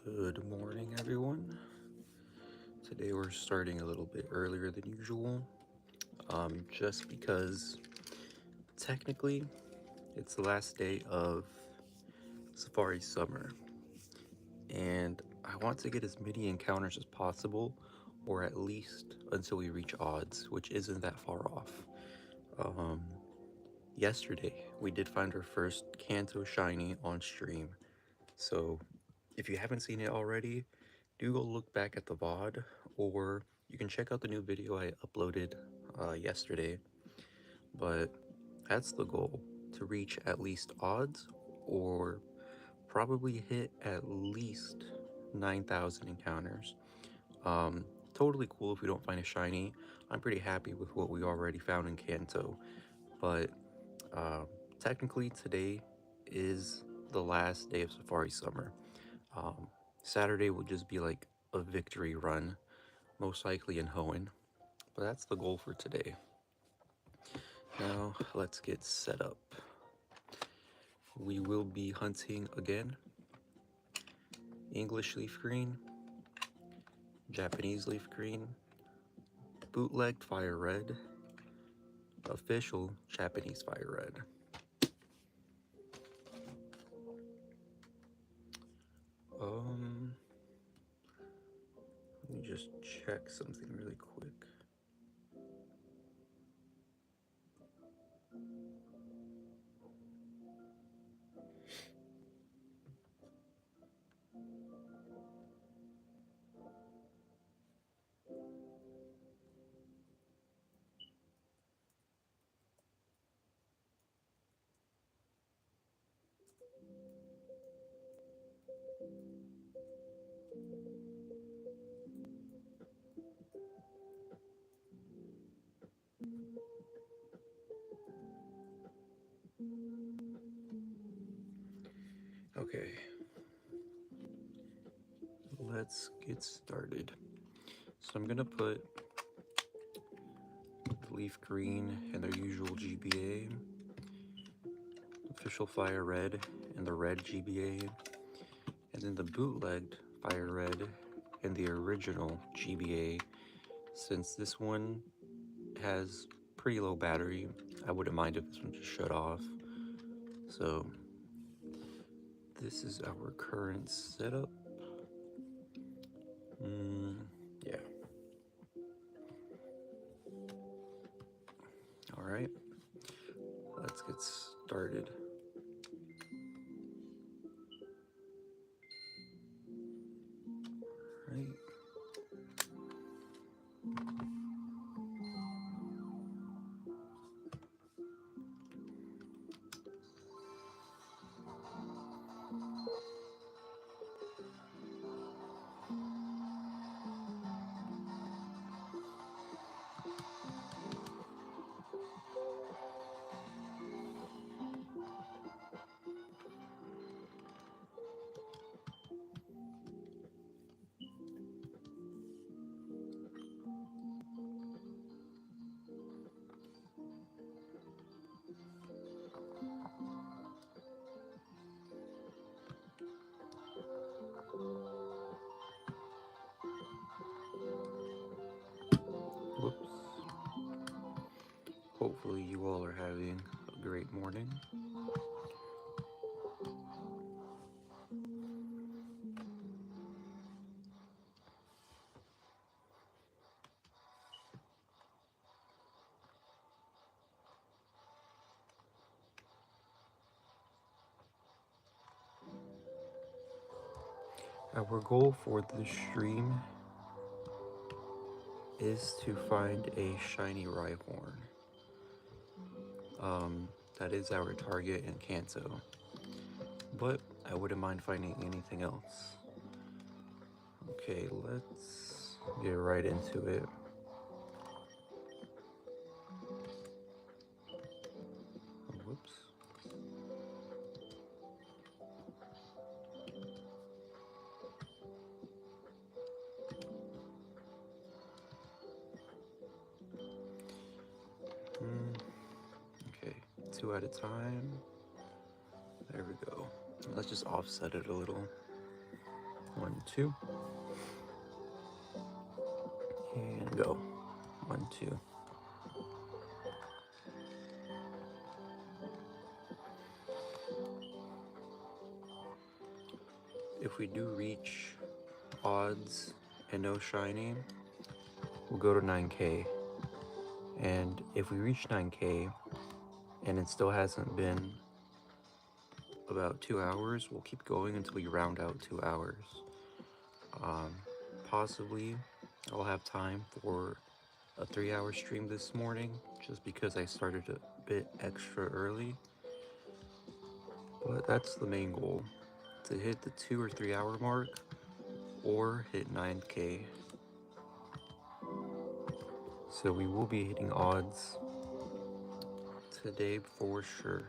Good morning, everyone. Today we're starting a little bit earlier than usual, just because technically it's the last day of Safari Summer, and I want to get as many encounters as possible, or at least until we reach odds, which isn't that far off. Um, Yesterday we did find our first Kanto shiny on stream, so if you haven't seen it already, do go look back at the VOD, or you can check out the new video I uploaded yesterday. But that's the goal, to reach at least odds, or probably hit at least 9,000 encounters. Totally cool if we don't find a shiny. I'm pretty happy with what we already found in Kanto, but technically today is the last day of Safari Summer. Um, Saturday will just be like a victory run, most likely in Hoenn, but that's the goal for today. Now let's get set up. We will be hunting again: English leaf green, Japanese leaf green, bootlegged fire red, official Japanese fire red. Let me just check something really quick. Okay, let's get started. So I'm gonna put the leaf green and their usual GBA, official fire red and the red GBA, and then the bootlegged fire red and the original GBA. Since this one has pretty low battery, I wouldn't mind if this one just shut off. So this is our current setup. Yeah. All right, let's get started. Right. Whoops. Hopefully you all are having a great morning. Our goal for this stream is to find a shiny Rhyhorn. That is our target in Kanto, but I wouldn't mind finding anything else. Okay, let's get right into it. Whoops. Okay, 2 at a time. There we go. Let's just offset it a little. 1, 2. And go. 1, 2. If we do reach odds and no shiny, we'll go to 9K. And if we reach 9K and it still hasn't been about 2 hours, we'll keep going until we round out 2 hours. Possibly I'll have time for a 3-hour stream this morning just because I started a bit extra early. But that's the main goal, to hit the 2 or 3 hour mark or hit 9K. So we will be hitting odds today for sure.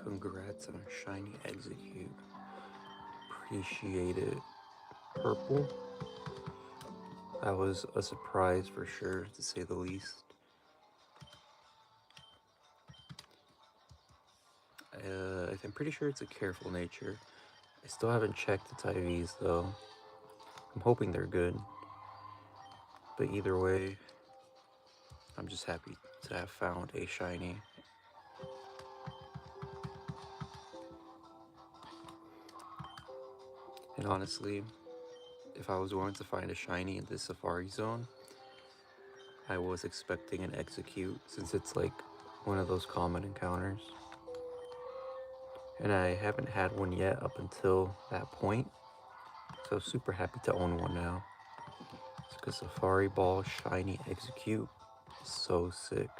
Congrats on shiny execute. Appreciate it. Purple. That was a surprise for sure, to say the least. I'm pretty sure it's a careful nature. I still haven't checked its IVs though. I'm hoping they're good. But either way, I'm just happy to have found a shiny. And honestly, if I was going to find a shiny in this Safari Zone, I was expecting an execute since it's like one of those common encounters. And I haven't had one yet up until that point. So super happy to own one now. It's because Safari Ball shiny execute is so sick.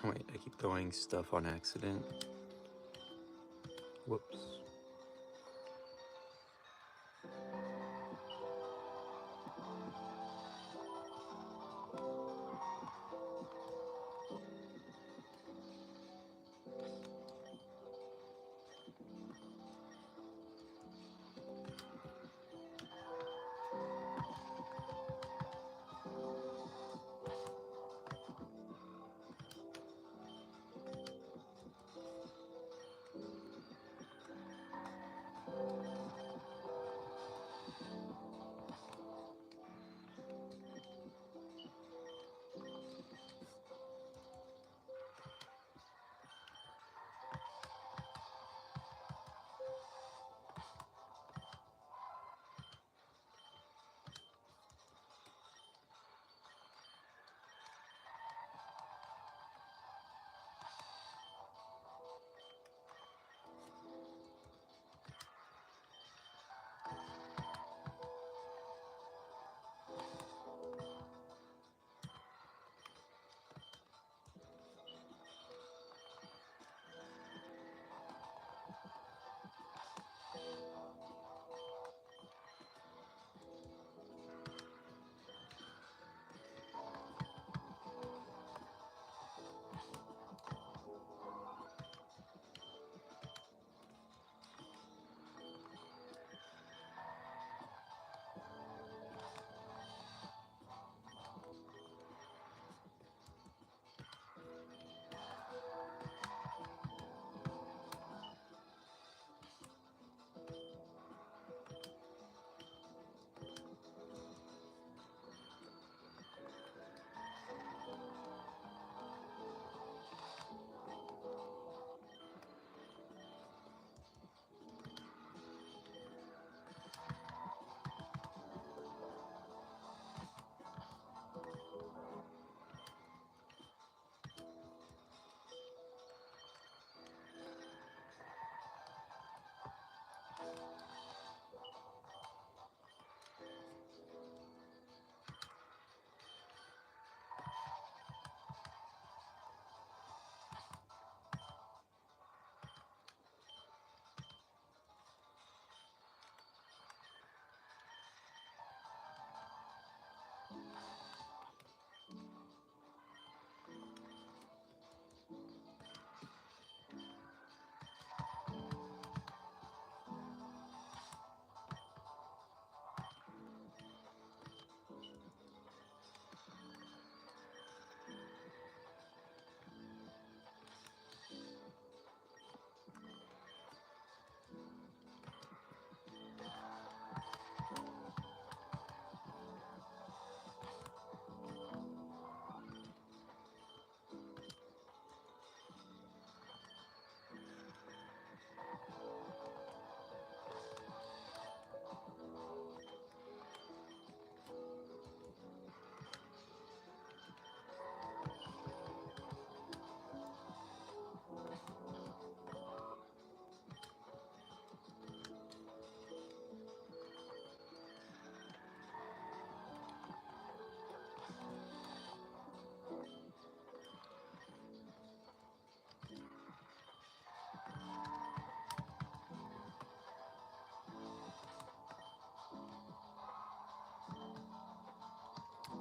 Wait, I keep throwing stuff on accident. Whoops.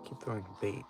Keep throwing bait.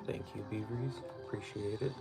Thank you, Beavers. Appreciate it.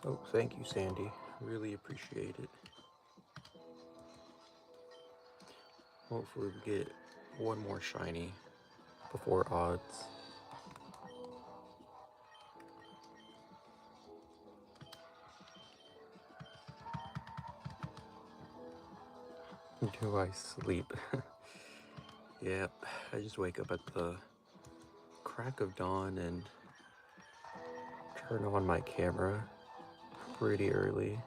Oh, thank you, Sandy. Really appreciate it. Hopefully we get one more shiny before odds. Do I sleep? Yep, I just wake up at the crack of dawn and turn on my camera pretty early.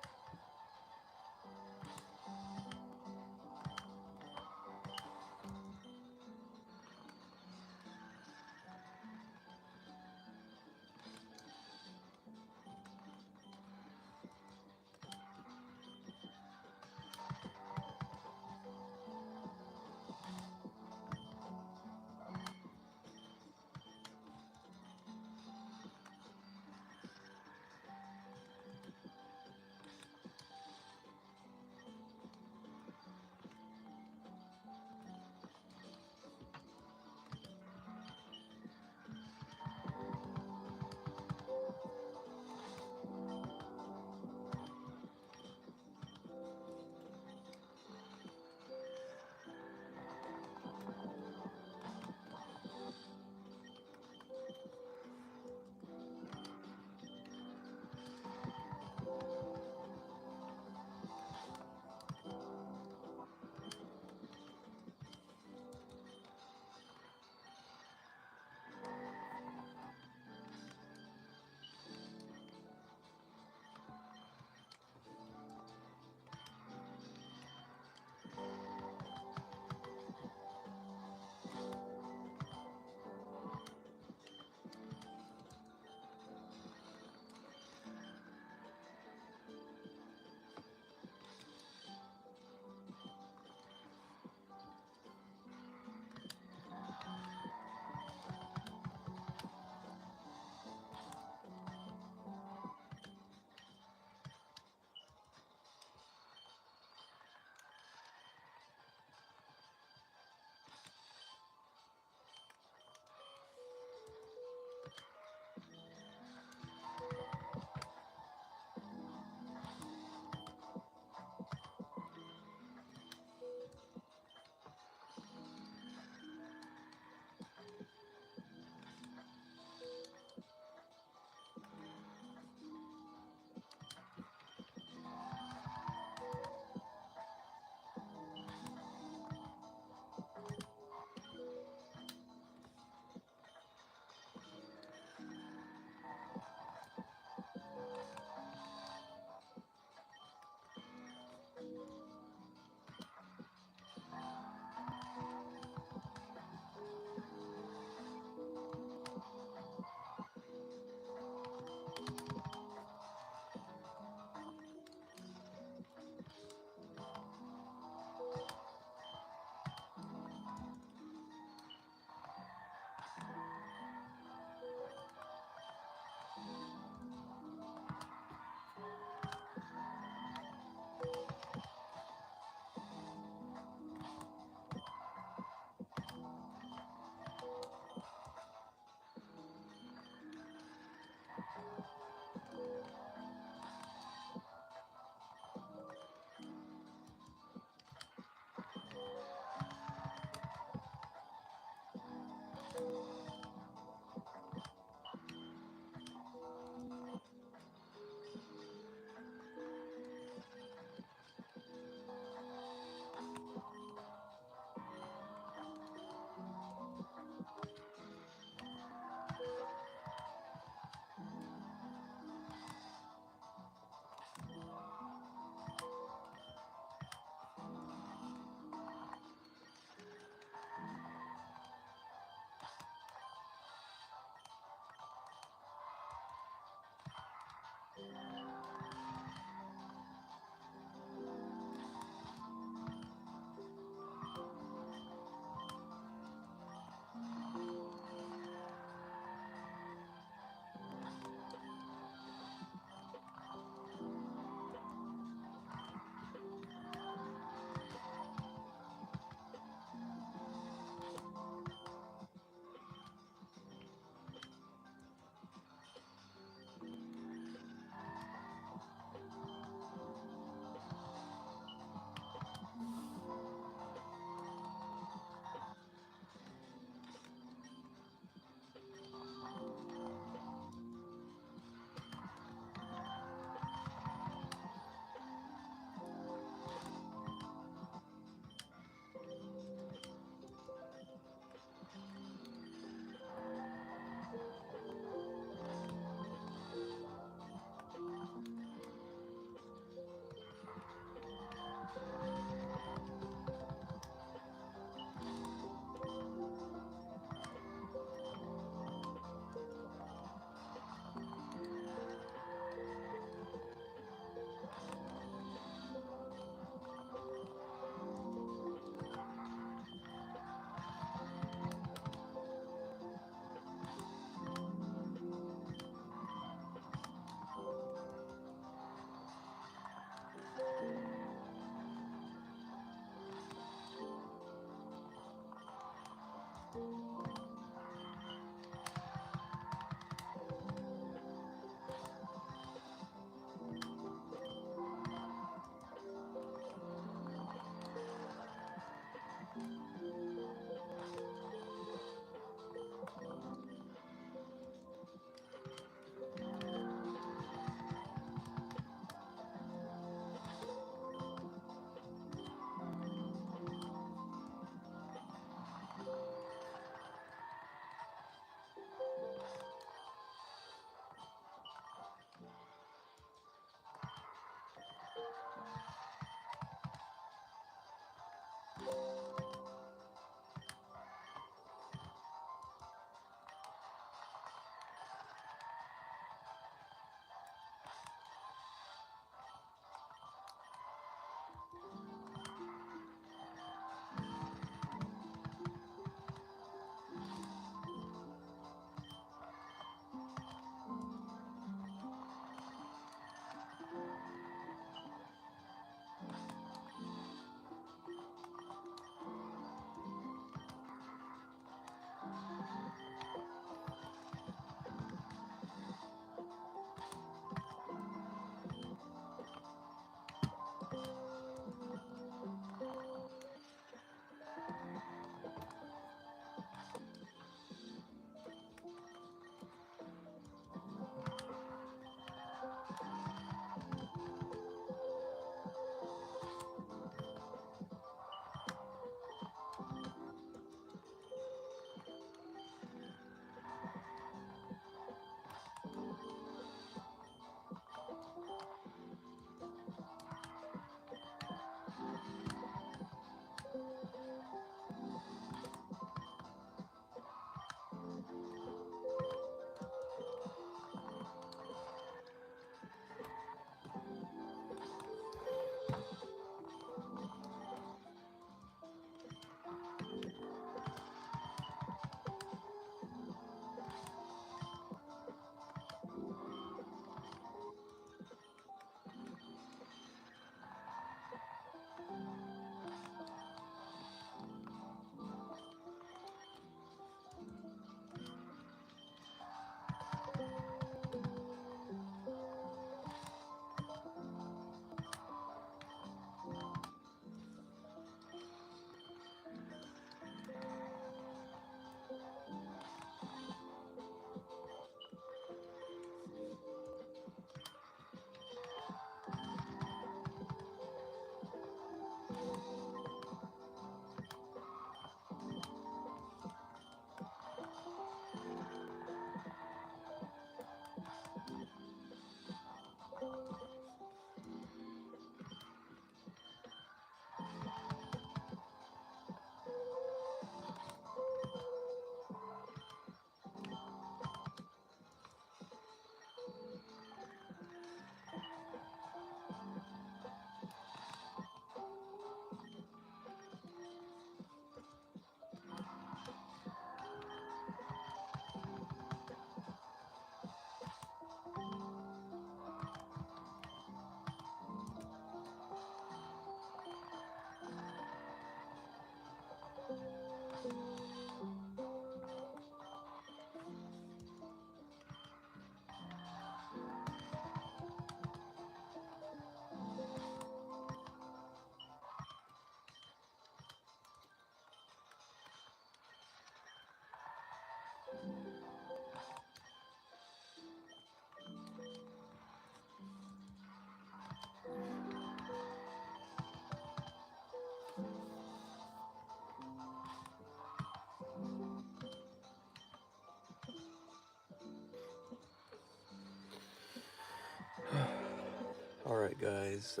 Alright guys,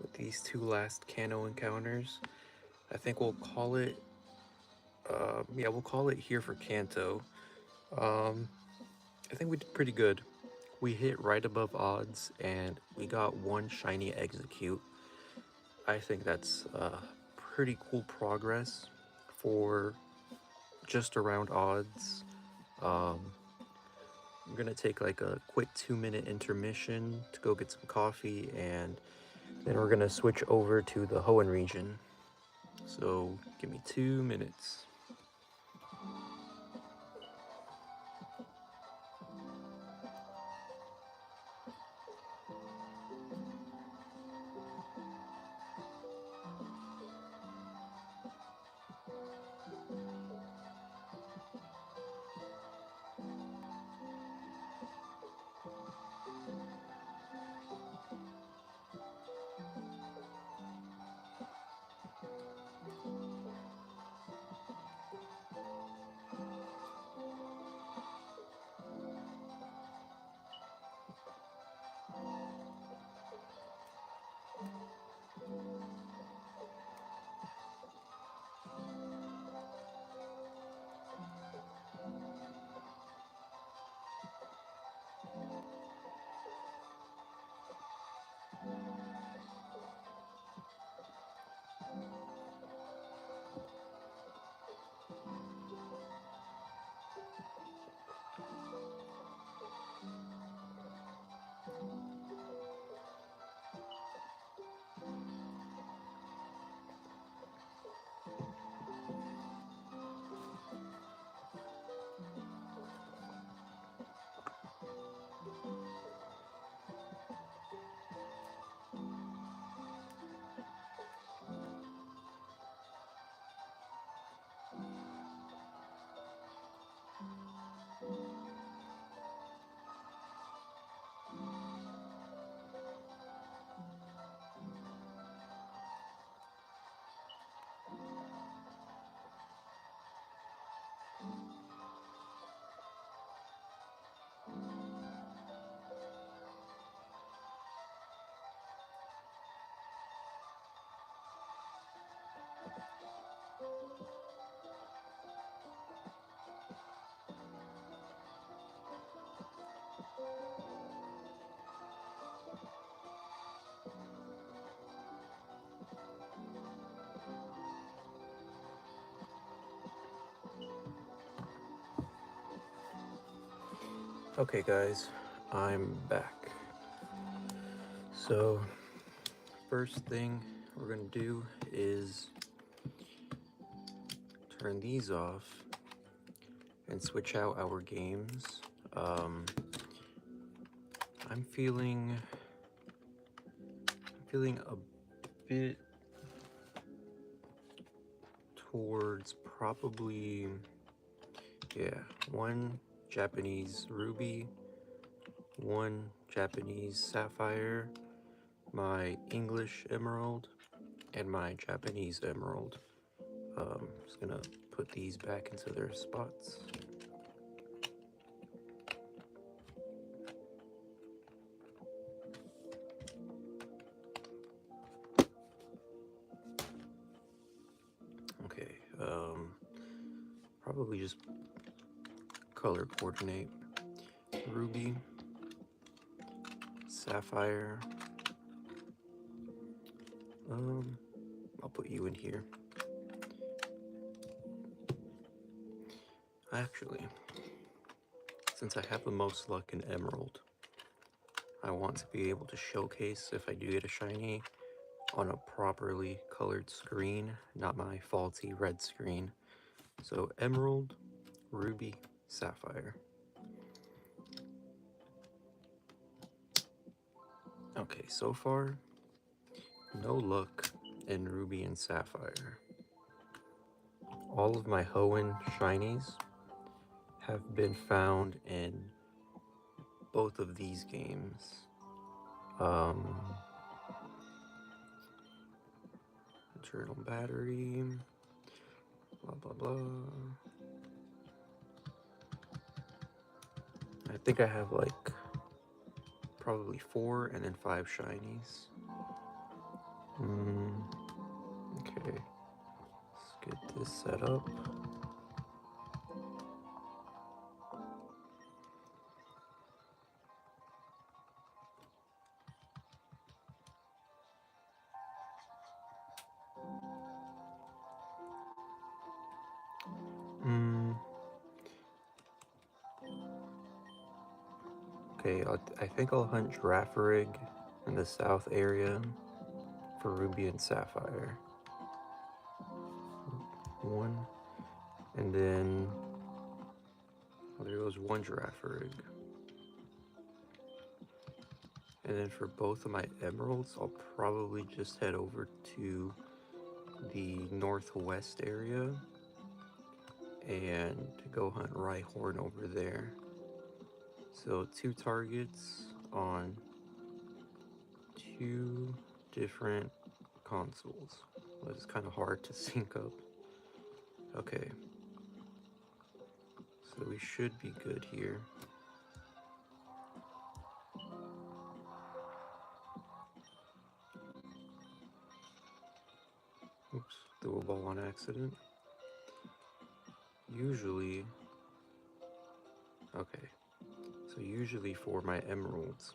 with these two last Cano encounters, I think we'll call it, yeah, we'll call it here for Kanto. I think we did pretty good. We hit right above odds, and we got one shiny execute. I think that's pretty cool progress for just around odds. I'm gonna take like a quick 2-minute intermission to go get some coffee, and then we're gonna switch over to the Hoenn region. So give me 2 minutes. Okay guys, I'm back. So first thing we're gonna do is turn these off and switch out our games. I'm feeling a bit towards probably, yeah, one Japanese ruby, one Japanese sapphire, my English emerald, and my Japanese emerald. Just gonna put these back into their spots. Okay, probably just color coordinate. Ruby, sapphire. I'll put you in here. Actually, since I have the most luck in emerald, I want to be able to showcase if I do get a shiny on a properly colored screen, not my faulty red screen. So emerald, ruby, sapphire. Okay, so far, no luck in ruby and sapphire. All of my Hoenn shinies have been found in both of these games. Internal battery, blah blah blah. I think I have like probably 4 and then 5 shinies. Okay, let's get this set up. Okay, I think I'll hunt Girafarig in the south area for Ruby and Sapphire. 1, and then there goes 1 Girafarig. And then for both of my emeralds, I'll probably just head over to the northwest area and go hunt Rhyhorn over there. So 2 targets on 2 different consoles. Well, it's kind of hard to sync up. Okay, so we should be good here. Oops, threw a ball on accident. Usually, okay, so usually for my emeralds,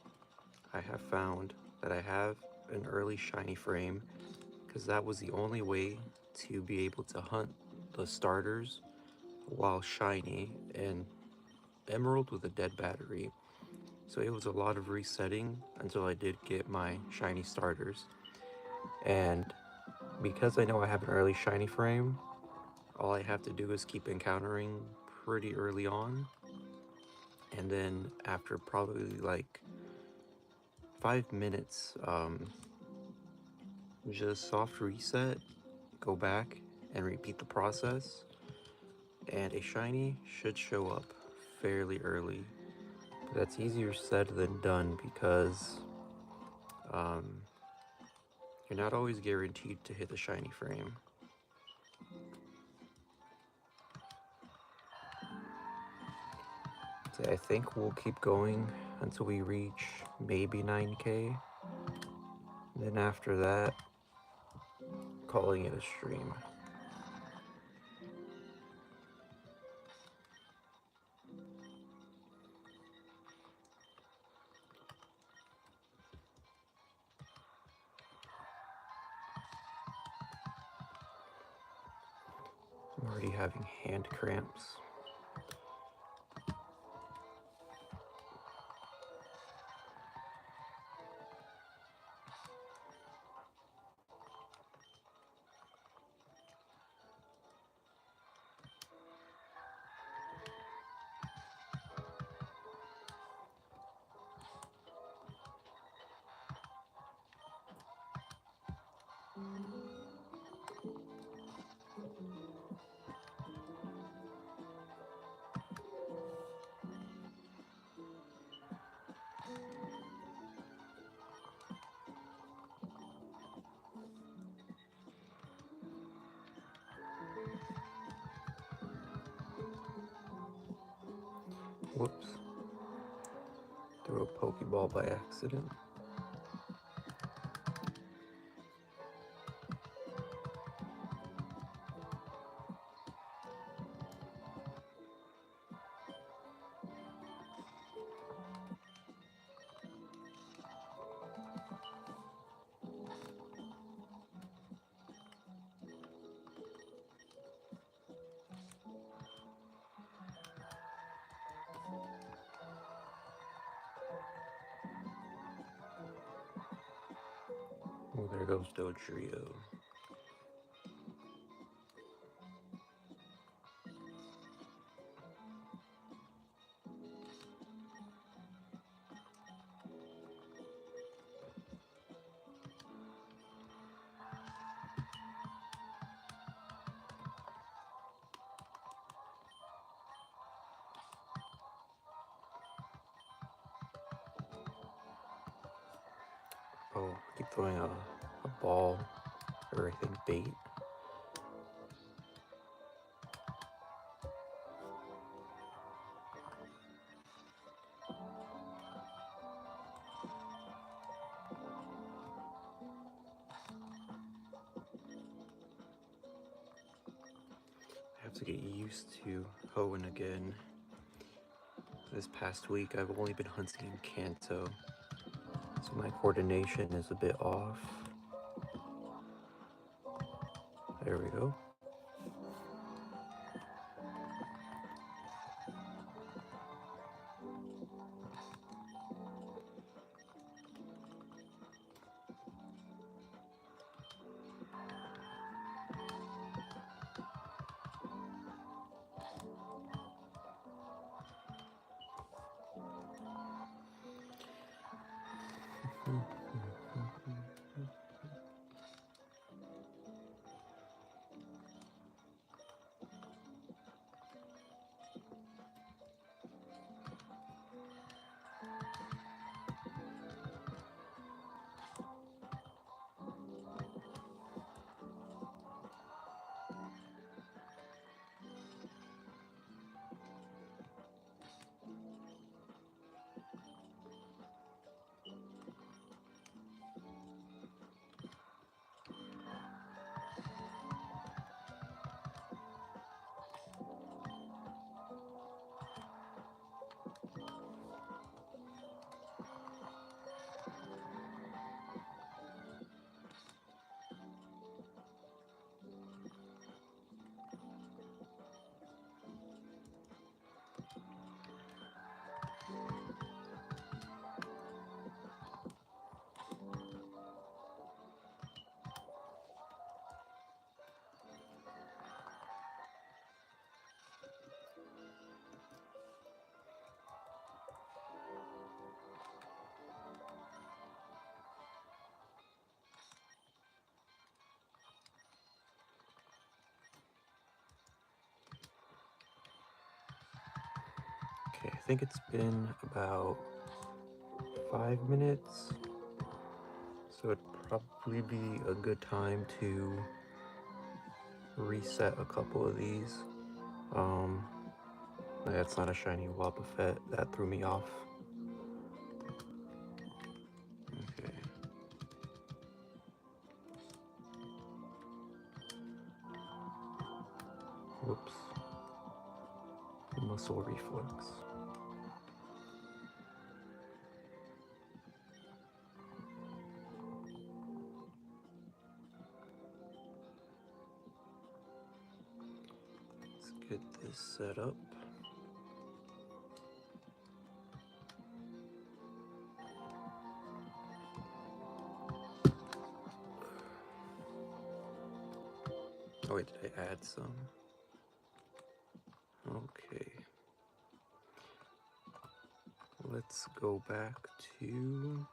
I have found that I have an early shiny frame because that was the only way to be able to hunt the starters while shiny, and emerald with a dead battery. So it was a lot of resetting until I did get my shiny starters. And because I know I have an early shiny frame, all I have to do is keep encountering pretty early on. And then after probably like 5 minutes, just soft reset, go back and repeat the process. And a shiny should show up fairly early. But that's easier said than done because you're not always guaranteed to hit a shiny frame. So I think we'll keep going until we reach maybe 9K. Then after that, calling it a stream. I'm already having hand cramps. Whoops. Threw a Pokeball by accident. Oh, there goes Dodrio. Oh, keep throwing a ball, or I think bait. to get used to hoeing again. This past week I've only been hunting in Kanto, so my coordination is a bit off. There we go. Okay, I think it's been about 5 minutes, so it'd probably be a good time to reset a couple of these. That's not a shiny Wobbuffet, that threw me off. Okay. Whoops. Muscle reflex. Let's get this set up. Oh wait, did I add some? Okay. Let's go back to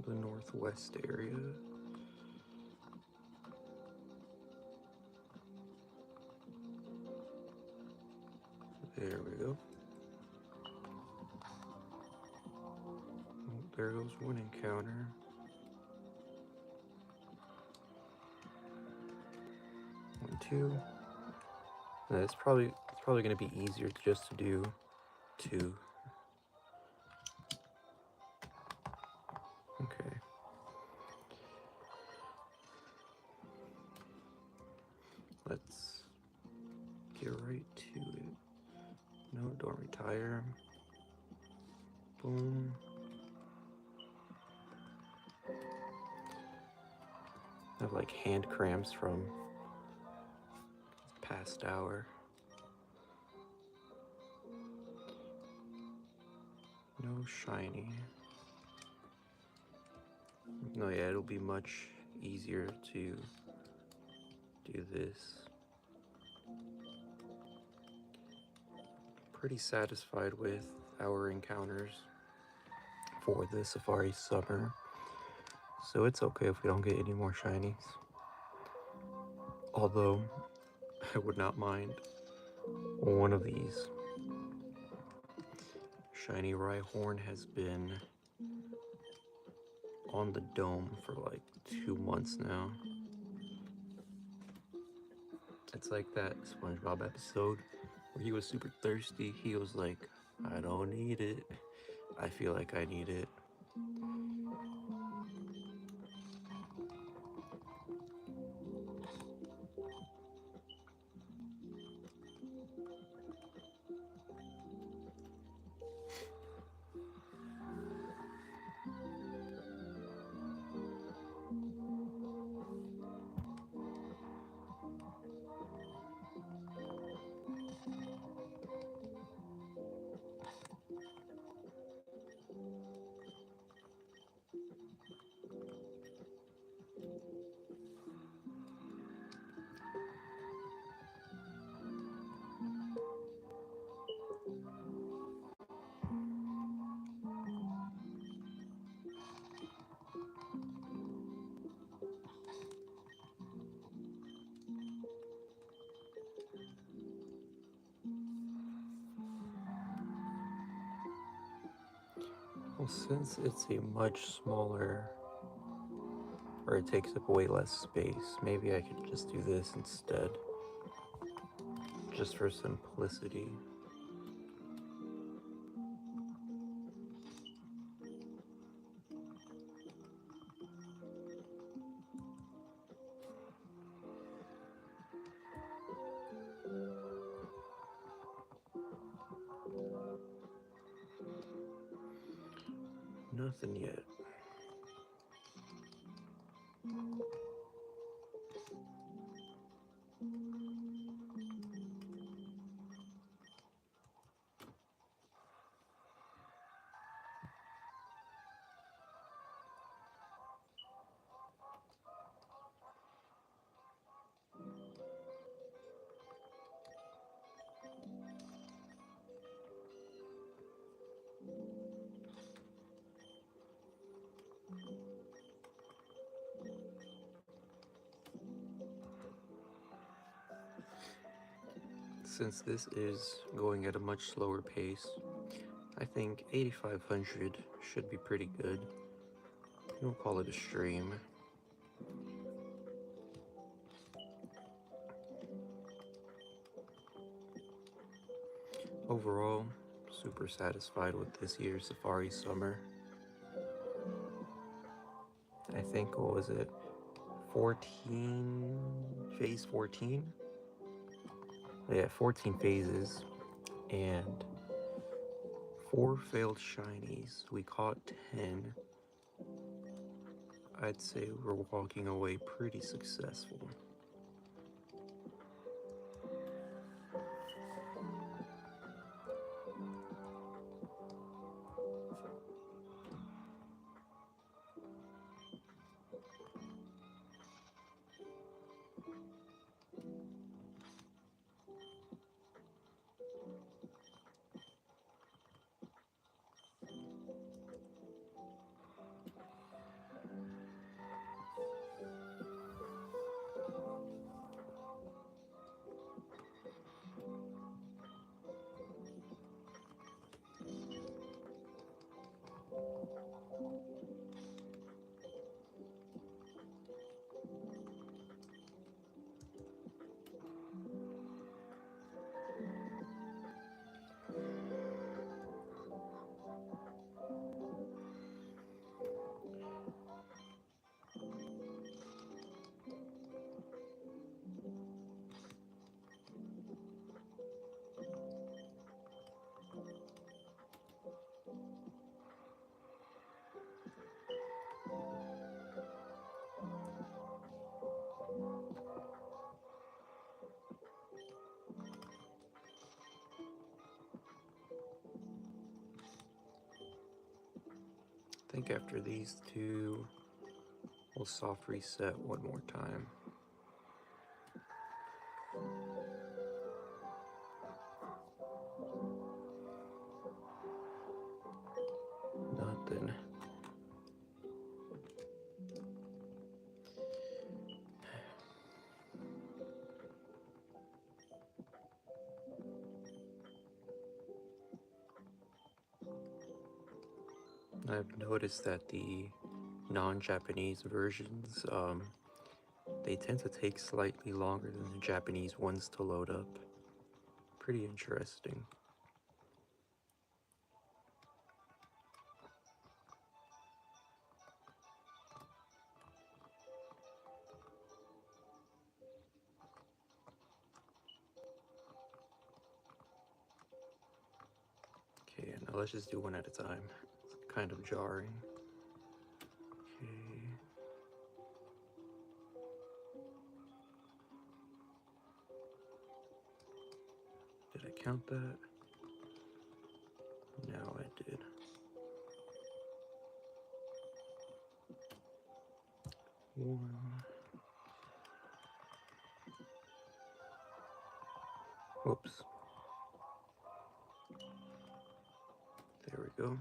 the northwest area. There we go. Oh, there goes one encounter. One, two. It's probably going to be easier just to do two. Okay. Let's get right to it. No, don't retire. Boom. I have like hand cramps from this past hour. No shiny. No, yeah, it'll be much easier to do this. Pretty satisfied with our encounters for the Safari Summer, so it's okay if we don't get any more shinies. Although, I would not mind one of these. Shiny Rhyhorn has been on the dome for like 2 months now. It's like that SpongeBob episode where he was super thirsty. He was like, I don't need it. I feel like I need it. Well, since it's a much smaller, or it takes up way less space, maybe I could just do this instead, just for simplicity. Nothing yet. Since this is going at a much slower pace, I think 8,500 should be pretty good. We'll call it a stream. Overall, super satisfied with this year's Safari Summer. I think, what was it? 14, phase 14? Yeah, 14 phases, and 4 failed shinies. We caught 10. I'd say we're walking away pretty successful. I think after these two, we'll soft reset one more time. Nothing. I've noticed that the non-Japanese versions, they tend to take slightly longer than the Japanese ones to load up. Pretty interesting. Okay, now let's just do one at a time. It's kind of jarring. Okay. Did I count that? No, I did. One. Whoops. There we go.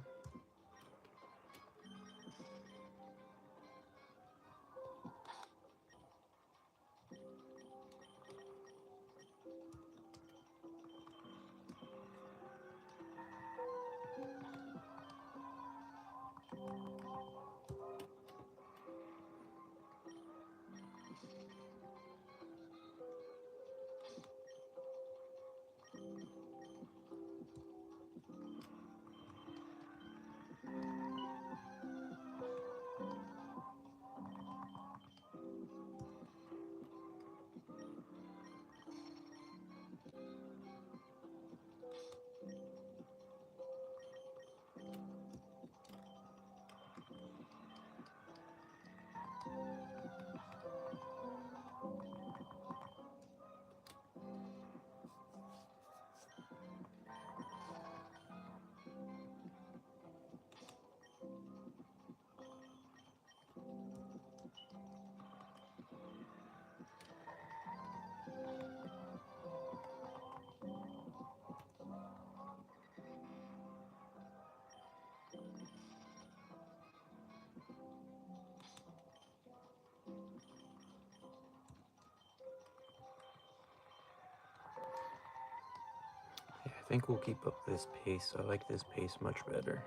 think we'll keep up this pace. I like this pace much better.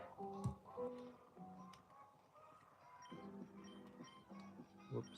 Whoops.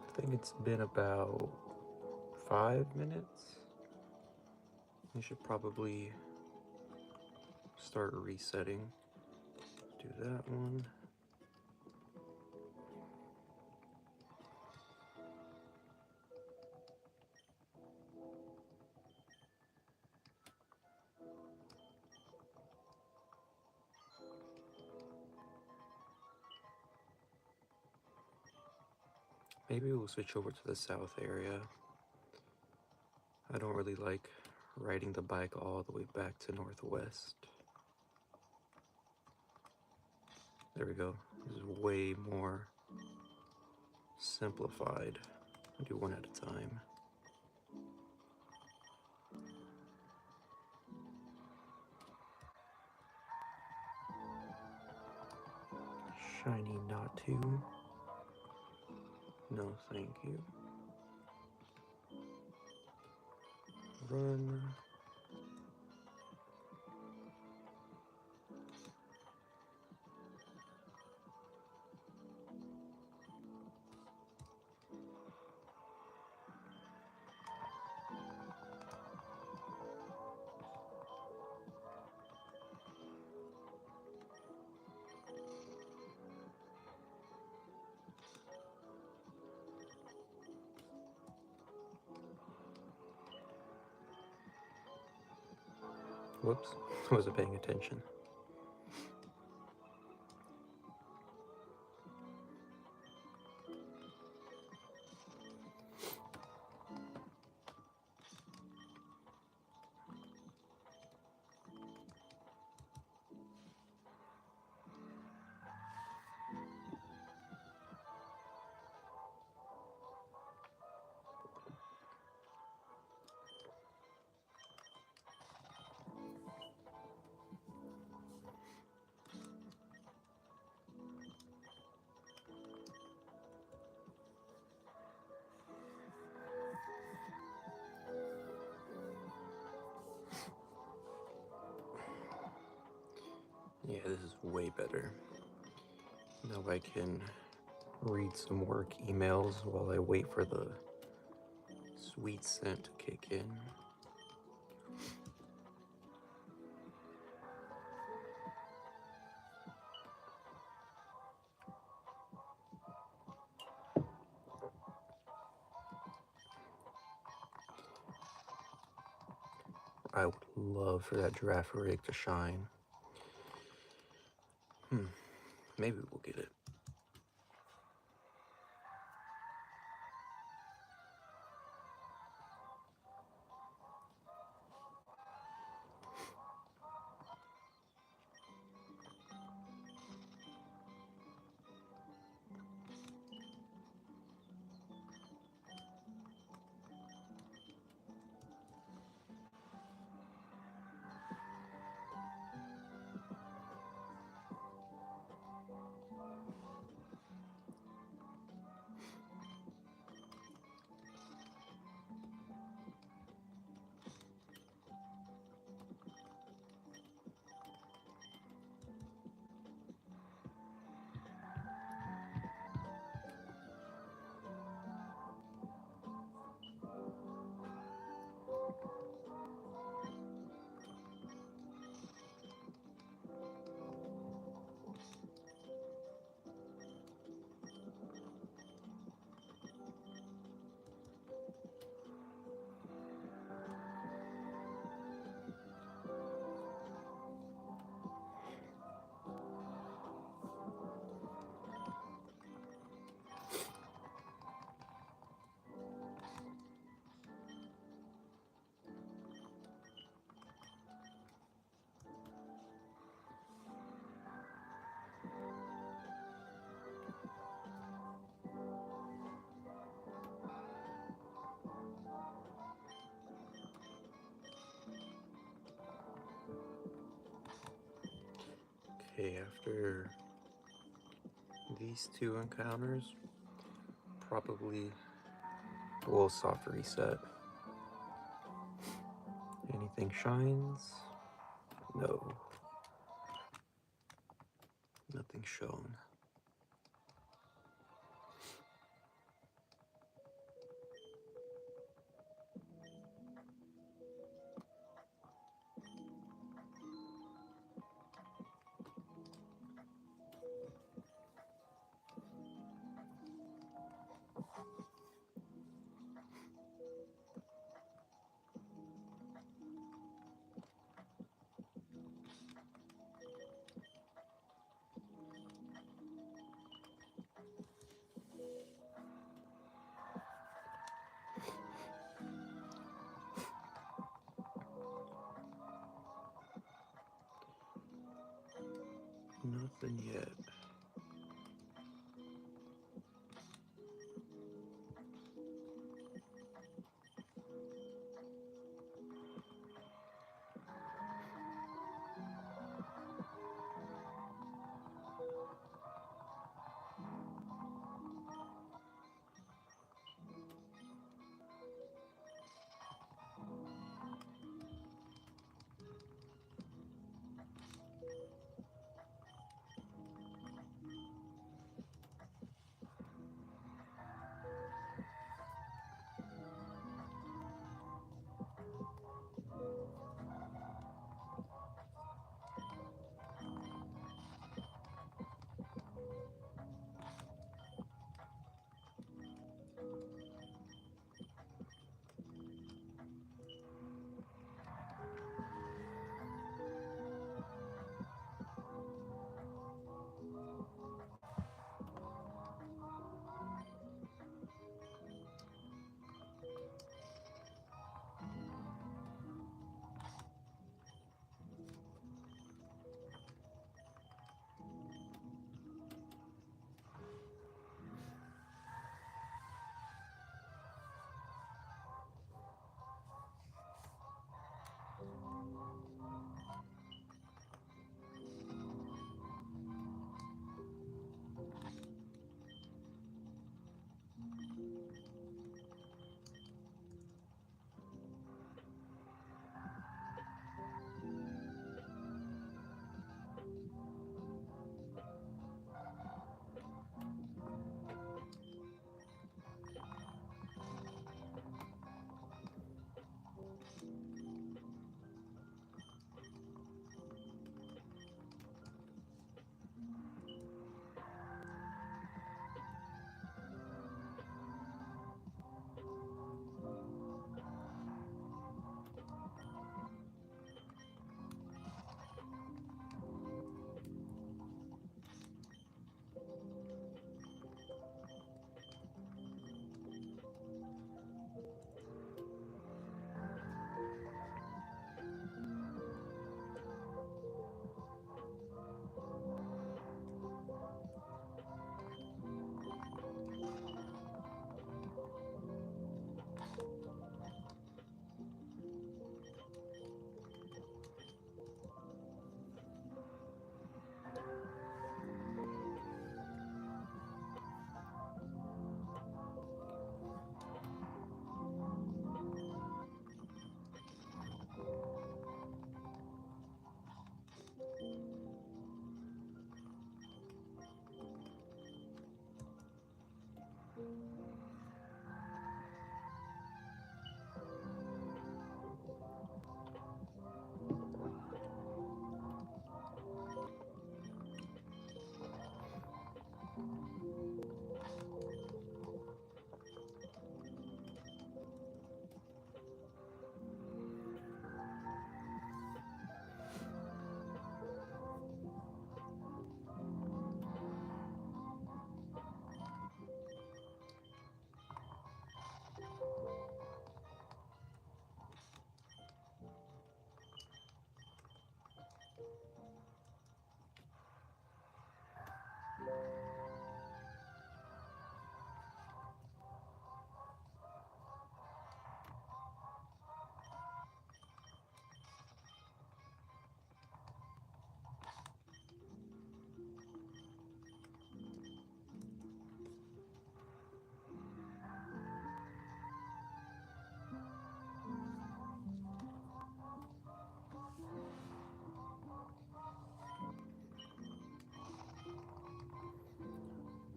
I think it's been about 5 minutes. We should probably start resetting. Do that one. Maybe we'll switch over to the south area. I don't really like riding the bike all the way back to northwest. There we go. This is way more simplified. I'll do one at a time. Shiny not to. No, thank you. Run. Whoops, I wasn't paying attention. Yeah, this is way better. Now I can read some work emails while I wait for the sweet scent to kick in. I would love for that giraffe rig to shine. Maybe we'll get it. Okay, after these two encounters, probably we'll soft reset. Anything shines? No. Nothing shown. Nothing yet.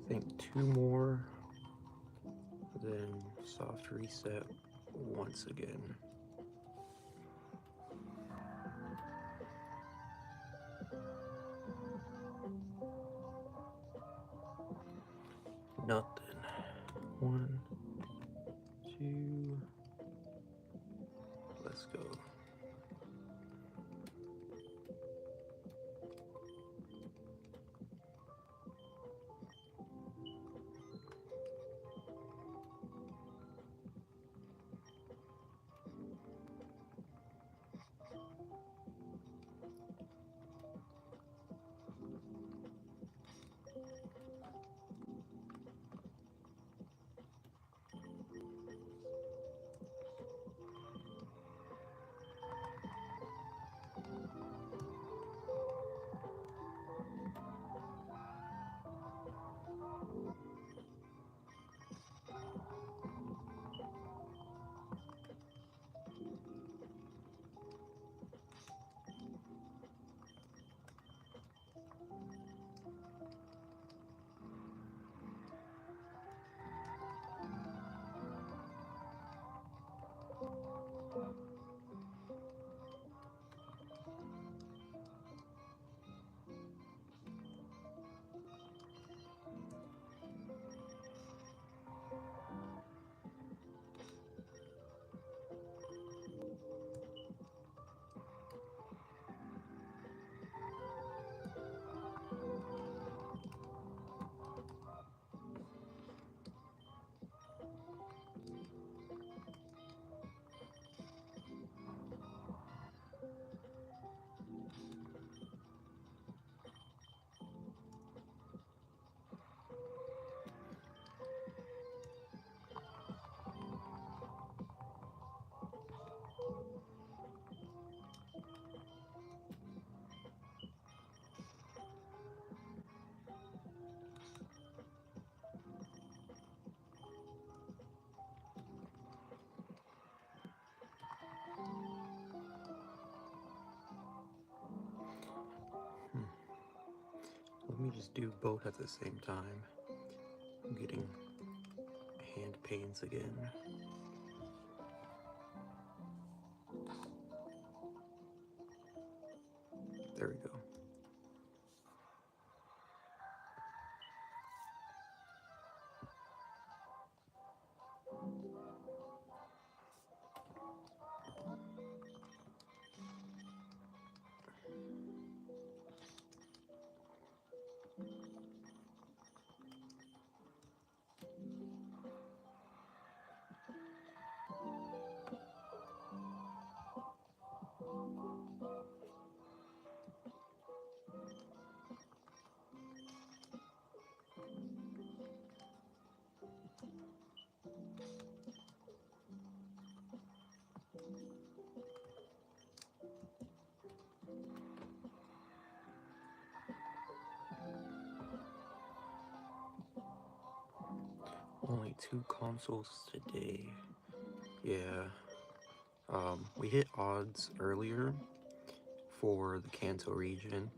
think 2 more, then soft reset once again. Nothing. 1, 2, let's go. Let me just do both at the same time. I'm getting hand pains again. There we go. Only 2 consoles today. Yeah. We hit odds earlier for the Kanto region.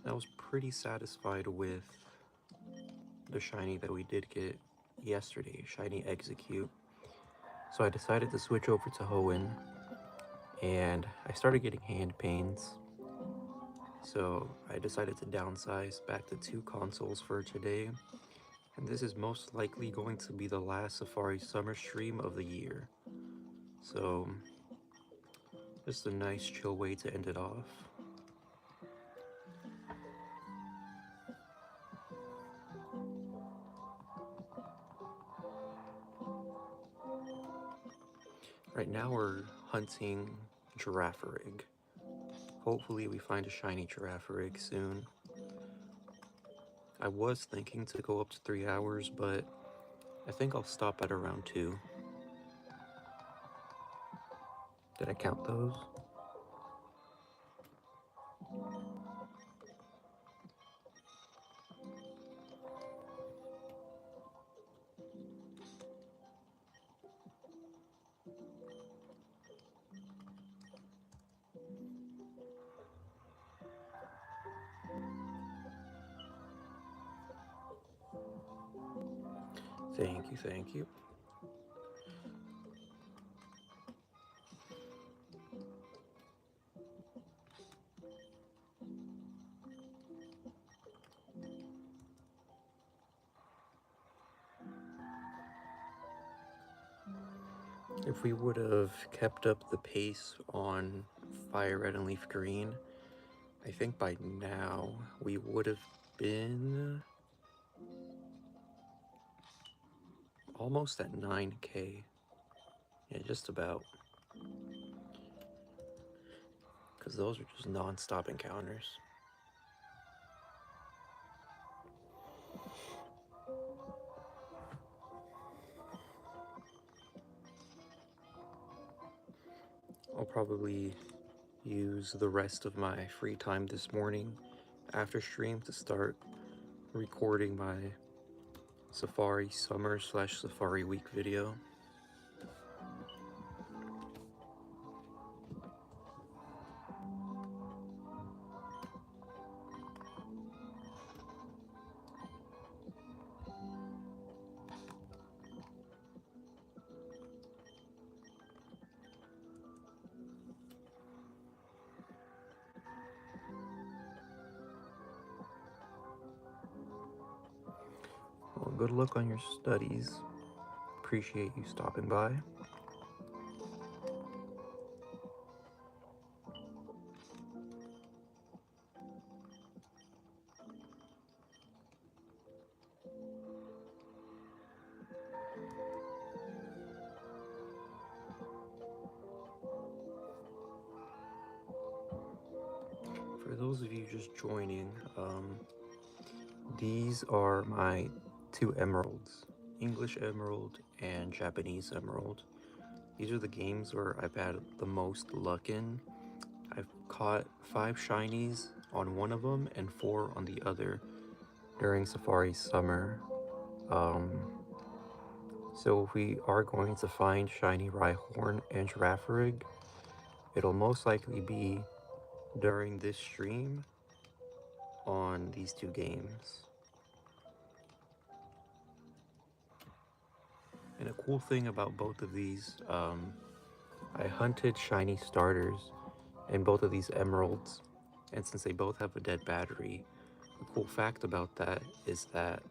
I was pretty satisfied with the shiny that we did get yesterday, shiny Execute. So I decided to switch over to Hoenn, and I started getting hand pains. So I decided to downsize back to 2 consoles for today. And this is most likely going to be the last Safari Summer stream of the year. So, just a nice chill way to end it off. Right now we're hunting Girafarig. Hopefully we find a shiny Girafarig soon. I was thinking to go up to 3 hours, but I think I'll stop at around 2. Did I count those? Thank you, thank you. If we would have kept up the pace on Fire Red and Leaf Green, I think by now we would have been almost at 9K. Yeah, just about. Because those are just non-stop encounters. I'll probably use the rest of my free time this morning after stream to start recording my Safari Summer / Safari Week video. Well, good luck on your studies. Appreciate you stopping by. For those of you just joining, these are my 2 emeralds, English Emerald and Japanese Emerald. These are the games where I've had the most luck in. I've caught 5 shinies on one of them and 4 on the other during Safari Summer. So if we are going to find shiny Rhyhorn and Girafarig, it'll most likely be during this stream on these 2 games. And a cool thing about both of these, I hunted shiny starters in both of these emeralds, and since they both have a dead battery, the cool fact about that is that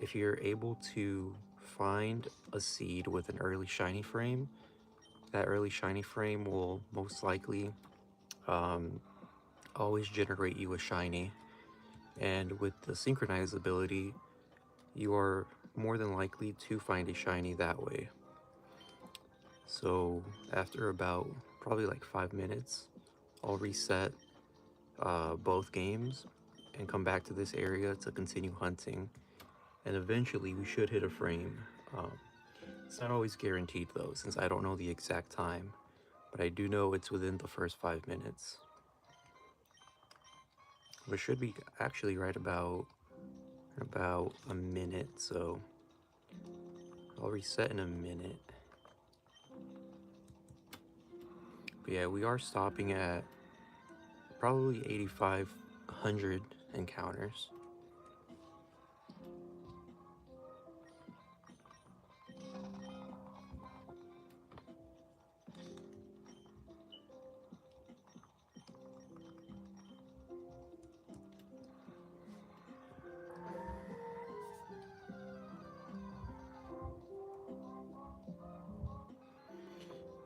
if you're able to find a seed with an early shiny frame, that early shiny frame will most likely always generate you a shiny. And with the synchronize ability, you are more than likely to find a shiny that way. So after about probably like 5 minutes, I'll reset both games and come back to this area to continue hunting. And eventually we should hit a frame. It's not always guaranteed though, since I don't know the exact time, but I do know it's within the first 5 minutes. Which should be actually right about a minute, so I'll reset in a minute. But yeah, we are stopping at probably 8,500 encounters.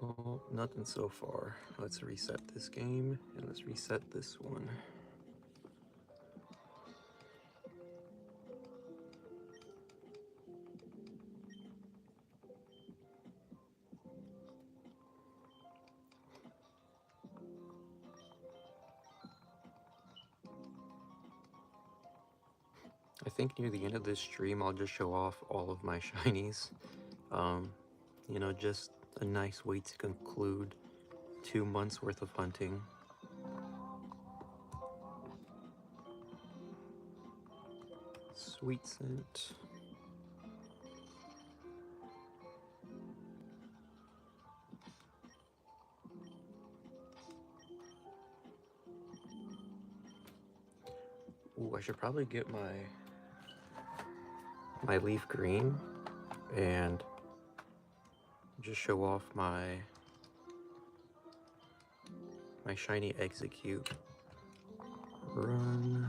Well, nothing so far. Let's reset this game and let's reset this one. I think near the end of this stream, I'll just show off all of my shinies. You know, just a nice way to conclude 2 months worth of hunting. Sweet scent. Ooh, I should probably get my leaf green and just show off my shiny execute. Run.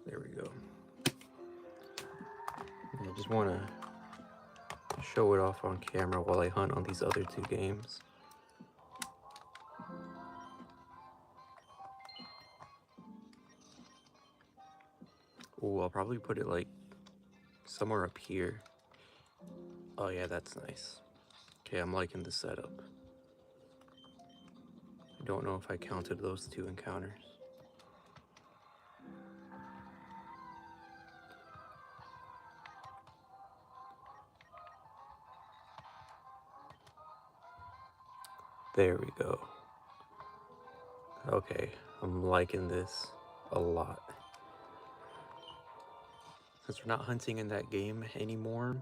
There we go. I just want to show it off on camera while I hunt on these other two games. Ooh, I'll probably put it like somewhere up here. Oh yeah, that's nice. Okay, I'm liking the setup. I don't know if I counted those two encounters. There we go. Okay, I'm liking this a lot. Since we're not hunting in that game anymore,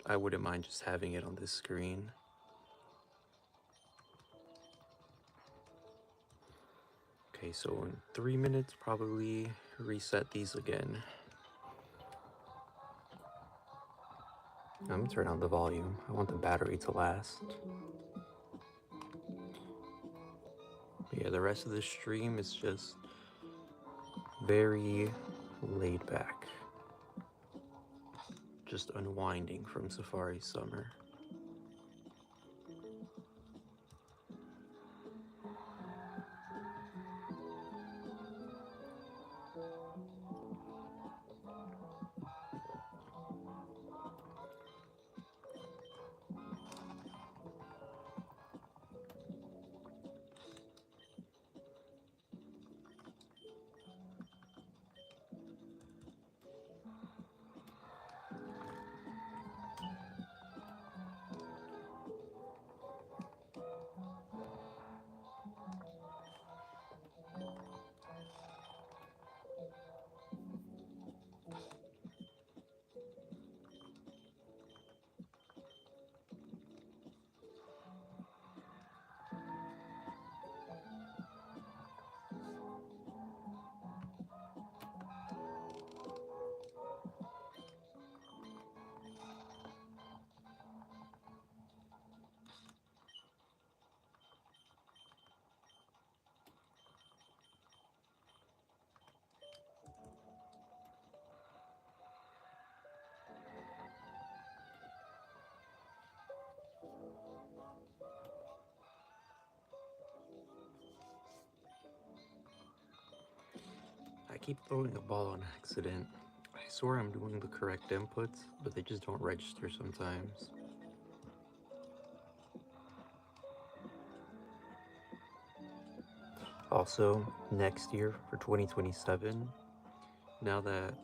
I wouldn't mind just having it on this screen. Okay, so in 3 minutes, probably reset these again. I'm gonna turn on the volume. I want the battery to last. But yeah, the rest of the stream is just very laid back. Just unwinding from Safari Summer. I keep throwing a ball on accident. I swear I'm doing the correct inputs, but they just don't register sometimes. Also, next year for 2027, now that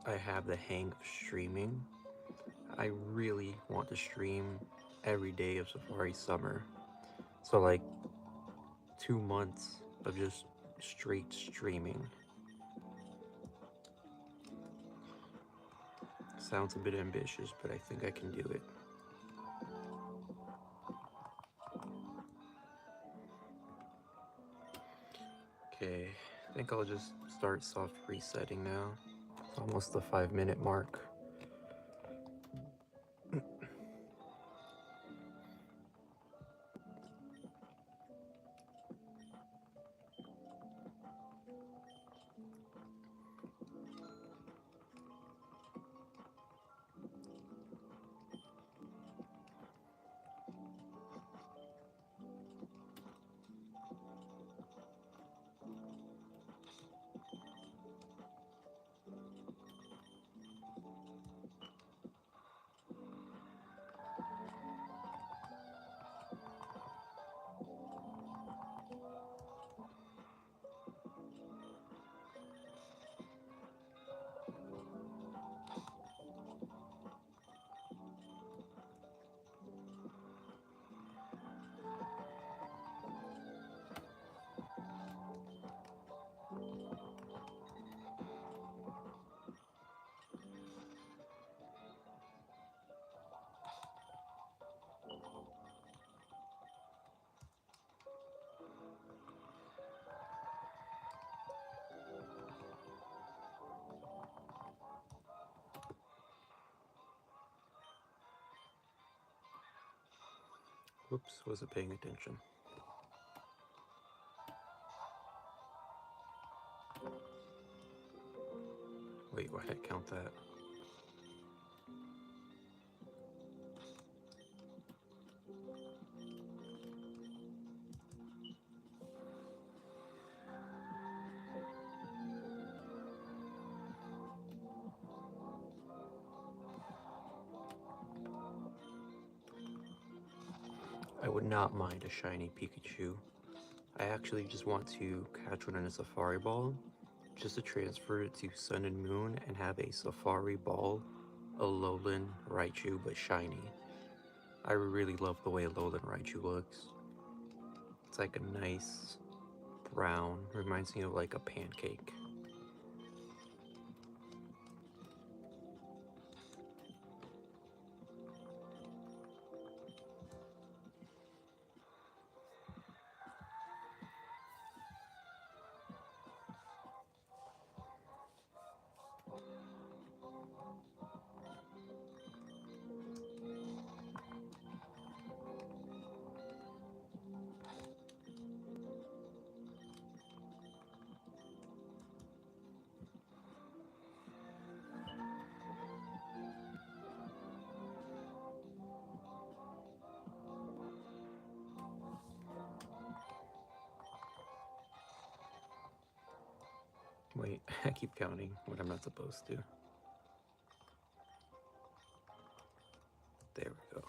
I have the hang of streaming, I really want to stream every day of Safari Summer. So like 2 months of just straight streaming. Sounds a bit ambitious, but I think I can do it. Okay, I think I'll just start soft resetting now. It's almost the 5-minute mark. Whoops, wasn't paying attention. Wait, why'd I count that? I would not mind a shiny Pikachu. I actually just want to catch one in a Safari Ball, just to transfer it to Sun and Moon and have a Safari Ball, Alolan Raichu, but shiny. I really love the way Alolan Raichu looks. It's like a nice brown, reminds me of like a pancake. Wait, I keep counting when I'm not supposed to. There we go.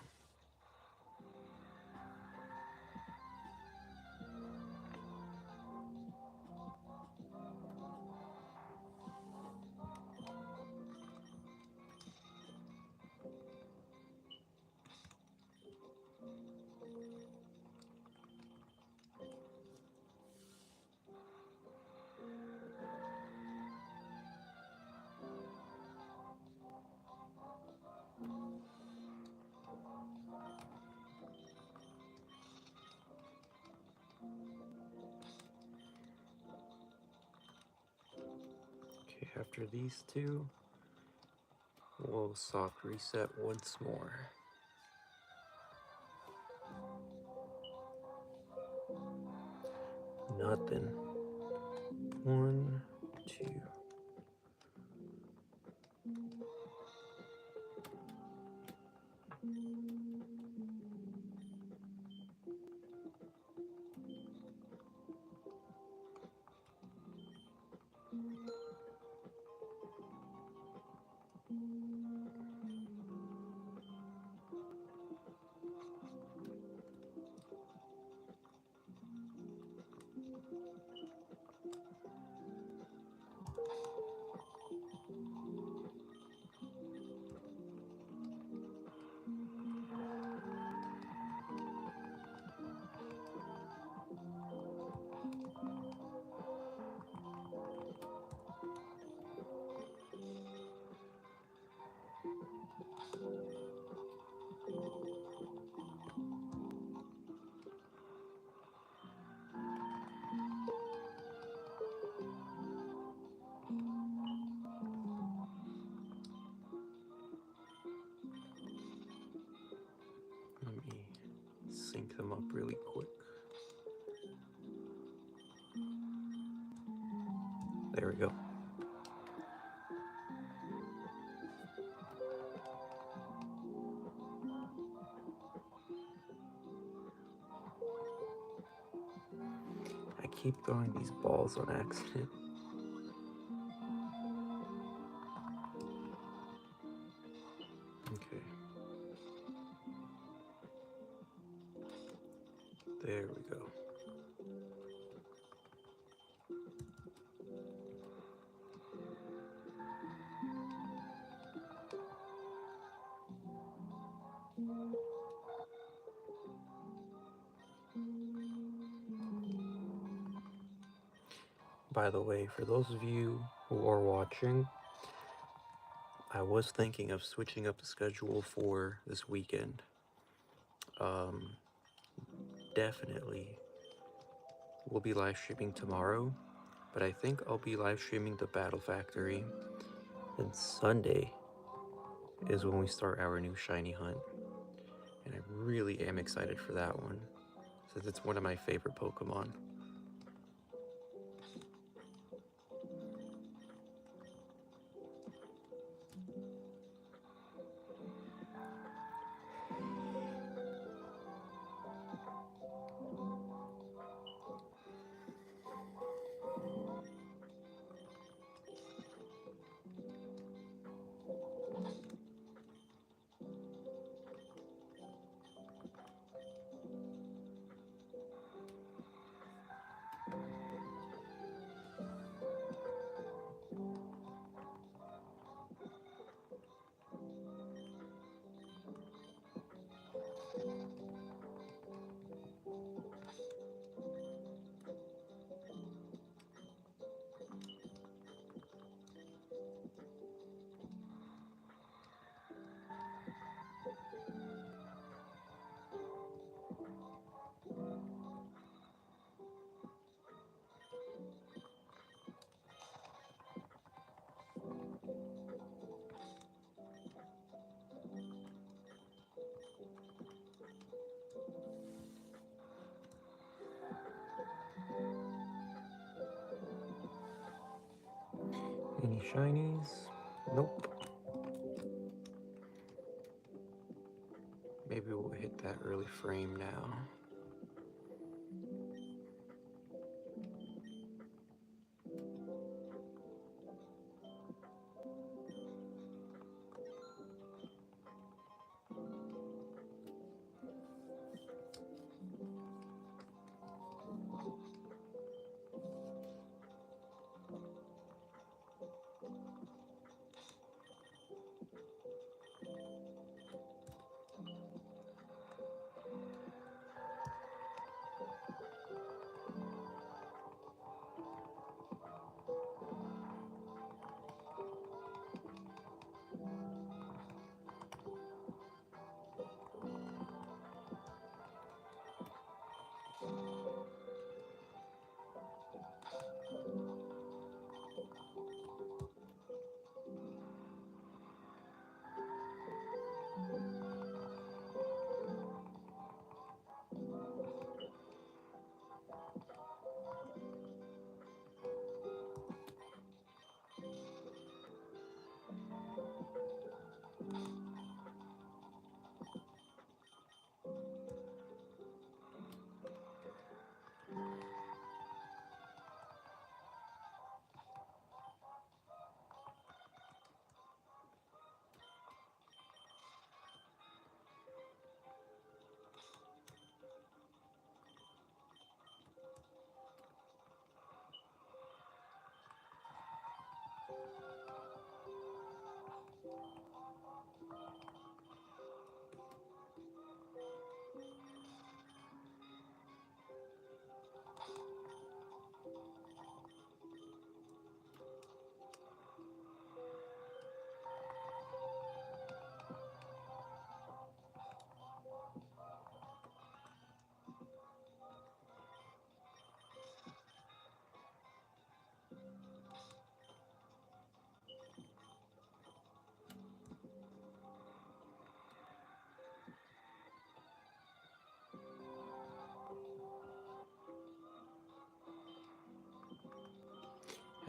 Okay, after these two, we'll soft reset once more. Nothing. 1, 2. Let me sync them up really quick. There we go. I keep throwing these balls on accident. Okay. There we go. By the way, for those of you who are watching, I was thinking of switching up the schedule for this weekend. Definitely we'll be live streaming tomorrow, but I think I'll be live streaming the Battle Factory. And Sunday is when we start our new shiny hunt. And And I really am excited for that one, since it's one of my favorite Pokemon. Any shinies? Nope. Maybe we'll hit that early frame now.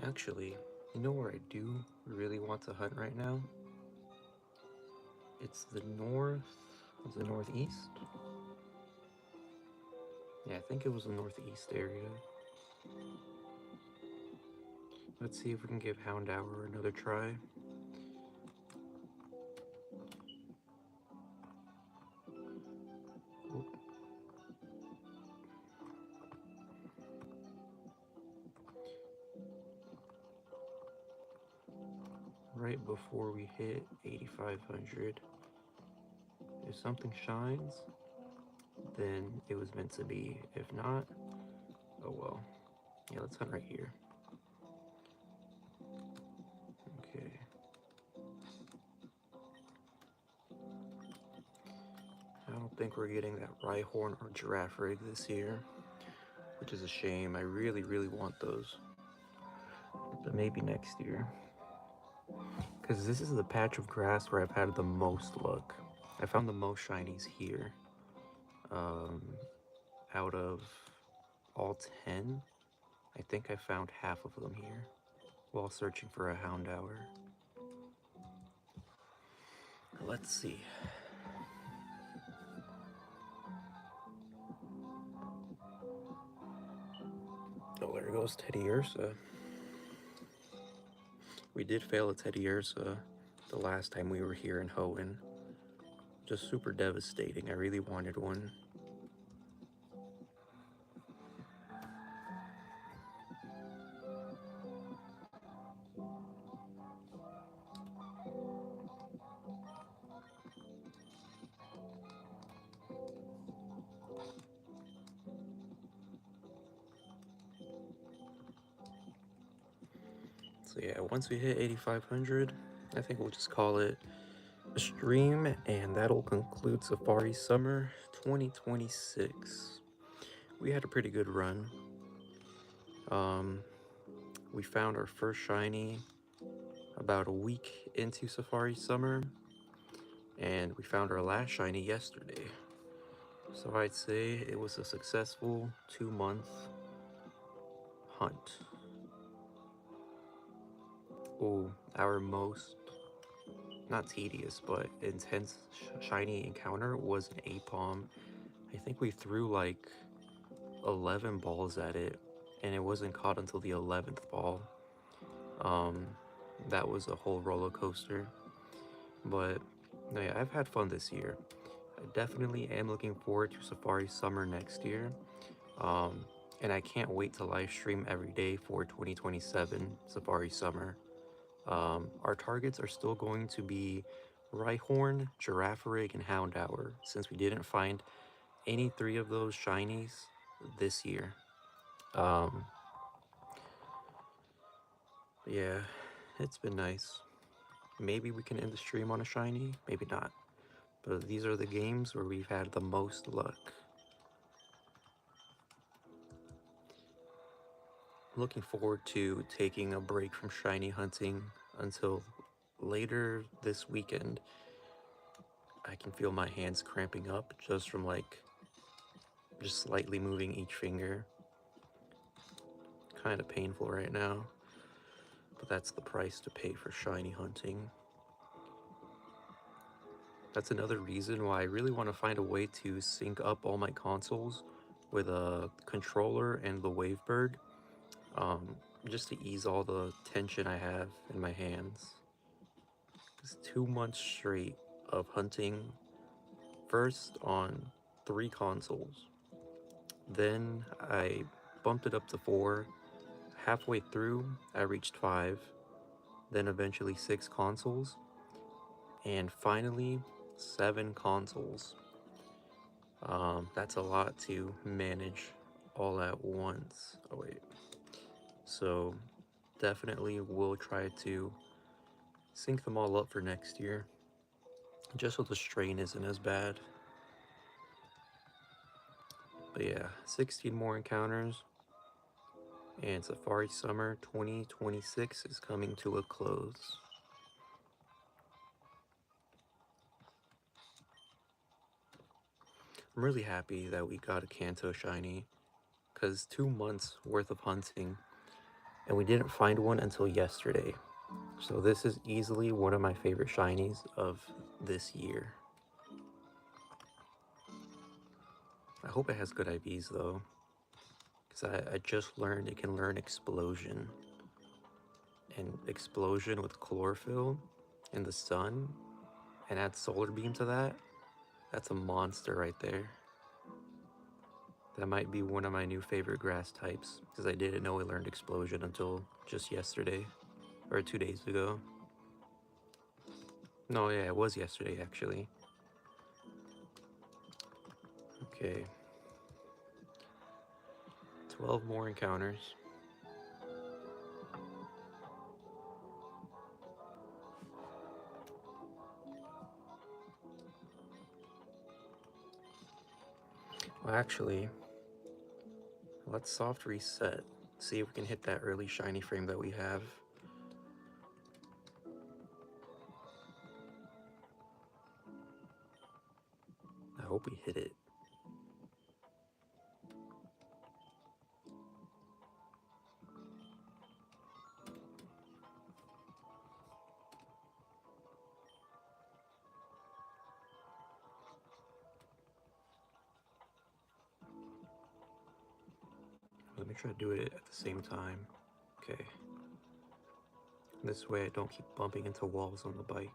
Actually, you know where I do really want to hunt right now? It's the northeast? Yeah, I think it was the northeast area. Let's see if we can give Houndour another try. Oop. Right before we hit 8,500. If something shines, then it was meant to be. If not, oh well. Yeah, let's hunt right here. Okay. I don't think we're getting that Rhyhorn or Giraffe rig this year, which is a shame. I really, really want those. But maybe next year. Because this is the patch of grass where I've had the most luck. I found the most shinies here. Um, out of all 10, I think I found half of them here while searching for a Houndour. Let's see. Oh, there goes Teddy Ursa. We did fail a Teddy Ursa the last time we were here in Hoenn. Just super devastating. I really wanted one. So yeah, once we hit 8,500, I think we'll just call it a stream, and that'll conclude Safari Summer 2026. We had a pretty good run. We found our first shiny about a week into Safari Summer, and we found our last shiny yesterday. So I'd say it was a successful 2-month hunt. Oh, our most, not tedious, but intense shiny encounter was an Apom. I think we threw like 11 balls at it, and it wasn't caught until the 11th ball. That was a whole roller coaster. But no, yeah, I've had fun this year. I definitely am looking forward to Safari Summer next year. And I can't wait to live stream every day for 2027 Safari Summer. Our targets are still going to be Rhyhorn, Girafarig, and Houndour, since we didn't find any 3 of those shinies this year. Yeah, it's been nice. Maybe we can end the stream on a shiny, maybe not. But these are the games where we've had the most luck. Looking forward to taking a break from shiny hunting until later this weekend. I can feel my hands cramping up just from just slightly moving each finger. Kind of painful right now, but that's the price to pay for shiny hunting. That's another reason why I really want to find a way to sync up all my consoles with a controller and the Wavebird, just to ease all the tension I have in my hands. It's 2 months straight of hunting, first on 3 consoles. Then I bumped it up to 4. Halfway through, I reached 5. Then eventually 6 consoles. And finally, 7 consoles. That's a lot to manage all at once. Oh wait. So definitely we'll try to sync them all up for next year, just so the strain isn't as bad. But yeah, 16 more encounters, and Safari Summer 2026 is coming to a close. I'm really happy that we got a Kanto shiny, because 2 months worth of hunting, and we didn't find one until yesterday. So this is easily one of my favorite shinies of this year. I hope it has good IVs though, because I just learned it can learn Explosion. And Explosion with Chlorophyll in the sun and add Solar Beam to that, that's a monster right there. That might be one of my new favorite grass types, because I didn't know it learned Explosion until just yesterday, or 2 days ago. No, yeah, it was yesterday actually. Okay. 12 more encounters. Well, actually, let's soft reset. See if we can hit that early shiny frame that we have. I hope we hit it. Let me try to do it at the same time. Okay. This way I don't keep bumping into walls on the bike.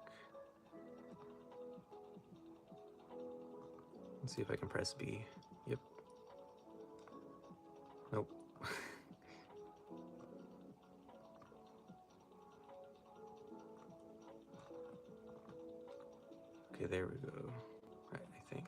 Let's see if I can press B. Yep. Nope. Okay, there we go. Right, I think.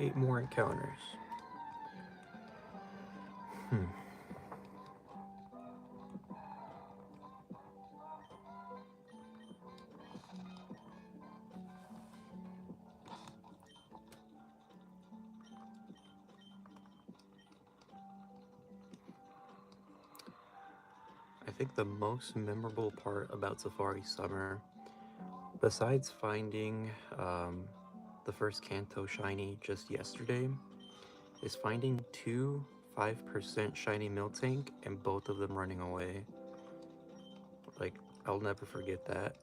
Eight more encounters. I think the most memorable part about Safari Summer, besides finding the first Kanto shiny just yesterday, is finding two 5% shiny Miltank and both of them running away. Like, I'll never forget that,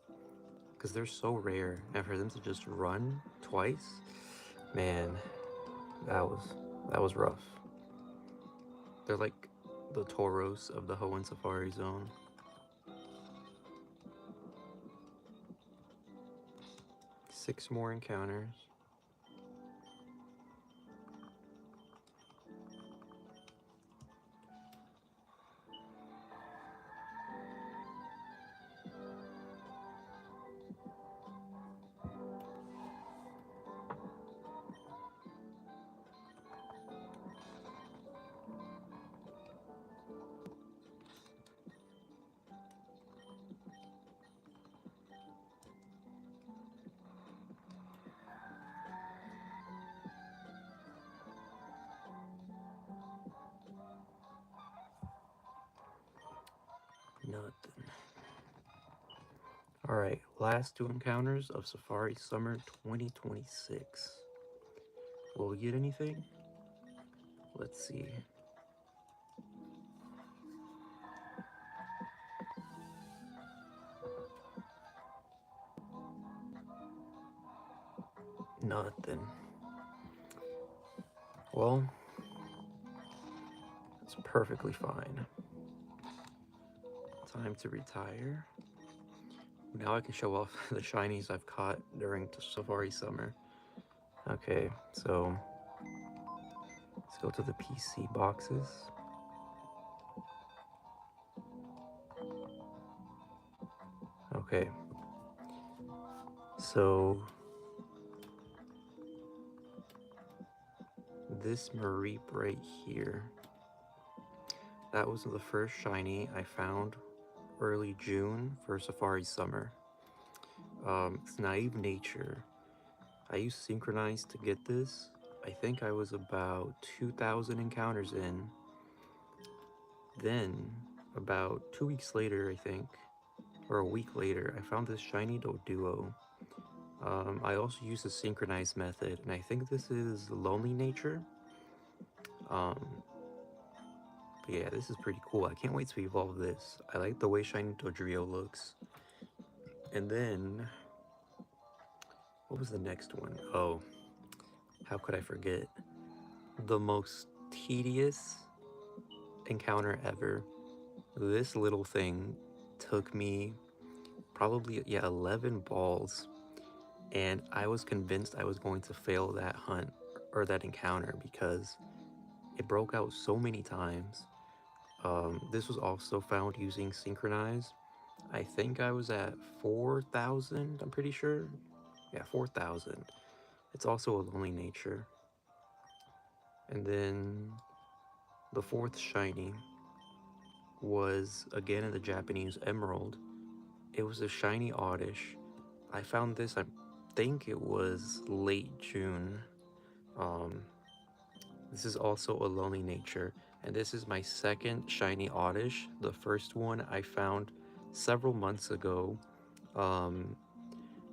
because they're so rare, and for them to just run twice, man, that was rough. They're like the Tauros of the Hoenn Safari Zone. Six more encounters. Nothing. Alright, last two encounters of Safari Summer 2026. Will we get anything? Let's see. Nothing. Well, it's perfectly fine. Time to retire. Now I can show off the shinies I've caught during Safari Summer. Okay, so let's go to the PC boxes. Okay, so this Mareep right here, that was the first shiny I found early June for Safari Summer. It's Naive Nature. I used Synchronize to get this. I think I was about 2,000 encounters in. Then, about 2 weeks later, I think, or a week later, I found this shiny Doduo. I also used the Synchronize method, and I think this is Lonely Nature. But yeah, this is pretty cool. I can't wait to evolve this. I like the way shiny Dodrio looks. And then, what was the next one? Oh, how could I forget? The most tedious encounter ever. This little thing took me probably, 11 balls, and I was convinced I was going to fail that hunt or that encounter because It broke out so many times. This was also found using Synchronize. I think I was at 4,000, I'm pretty sure. Yeah, 4,000. It's also a lonely nature. And then the fourth shiny was again in the Japanese Emerald. It was a shiny Oddish. I found this, I think it was late June. Um, this is also a lonely nature, and this is my second shiny Oddish. The first one I found several months ago um,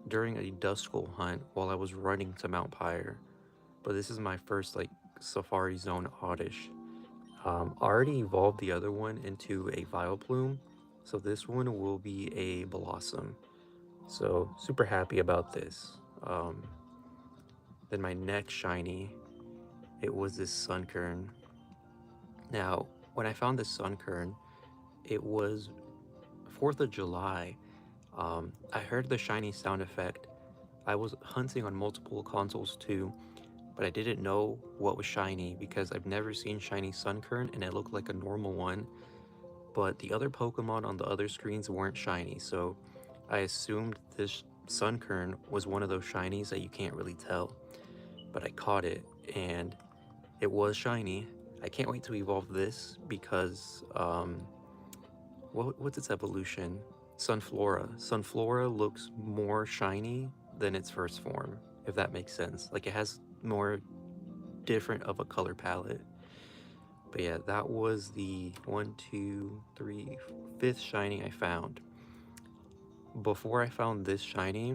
during a Duskull hunt while I was running to Mount Pyre. But this is my first like Safari Zone Oddish. I already evolved the other one into a Vileplume, so this one will be a Blossom. So super happy about this. Then my next shiny, it was this Sunkern. Now, when I found this Sunkern, it was 4th of July. I heard the shiny sound effect. I was hunting on multiple consoles too, but I didn't know what was shiny because I've never seen shiny Sunkern and it looked like a normal one. But the other Pokemon on the other screens weren't shiny, so I assumed this Sunkern was one of those shinies that you can't really tell. But I caught it and it was shiny. I can't wait to evolve this because what's its evolution? Sunflora. Sunflora looks more shiny than its first form, if that makes sense. Like it has more different of a color palette. But yeah, that was the 1, 2, 3, 5th shiny I found. Before I found this shiny,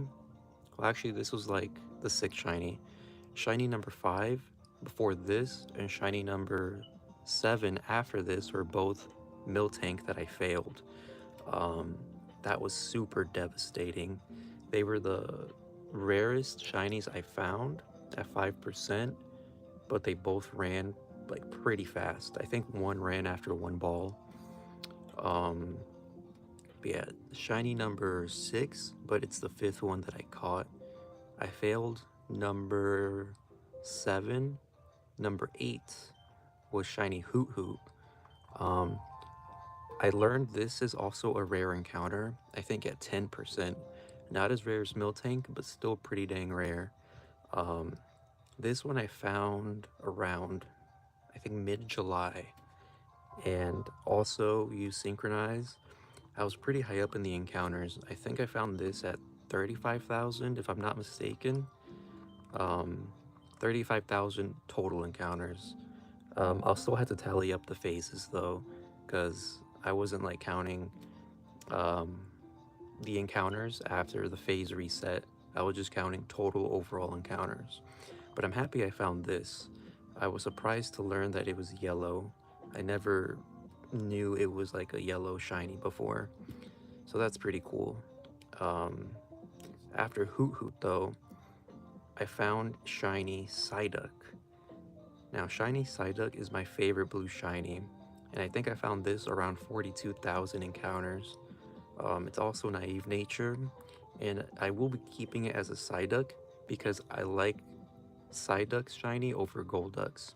well, actually, this was like the 6th shiny. Shiny number 5 before this, and shiny number 7 after this were both Miltank that I failed. Um, that was super devastating. They were the rarest shinies I found at 5%, but they both ran like pretty fast. I think one ran after one ball. Um, but yeah, shiny number 6, but it's the 5th one that I caught. I failed number 7. Number 8 was shiny Hoot Hoot. Um, I learned this is also a rare encounter, I think at 10%. Not as rare as Miltank, but still pretty dang rare. Um, this one I found around, I think, mid-July. And also you Synchronize. I was pretty high up in the encounters. I think I found this at 35,000, if I'm not mistaken. Um, 35,000 total encounters. I'll still have to tally up the phases though, because I wasn't like counting um, the encounters after the phase reset. I was just counting total overall encounters. But I'm happy I found this. I was surprised to learn that it was yellow. I never knew it was like a yellow shiny before. So that's pretty cool. Um, After Hoot Hoot though, I found shiny Psyduck. Now shiny Psyduck is my favorite blue shiny, and I think I found this around 42,000 encounters. It's also naive nature, and I will be keeping it as a Psyduck because I like Psyduck's shiny over Golduck's.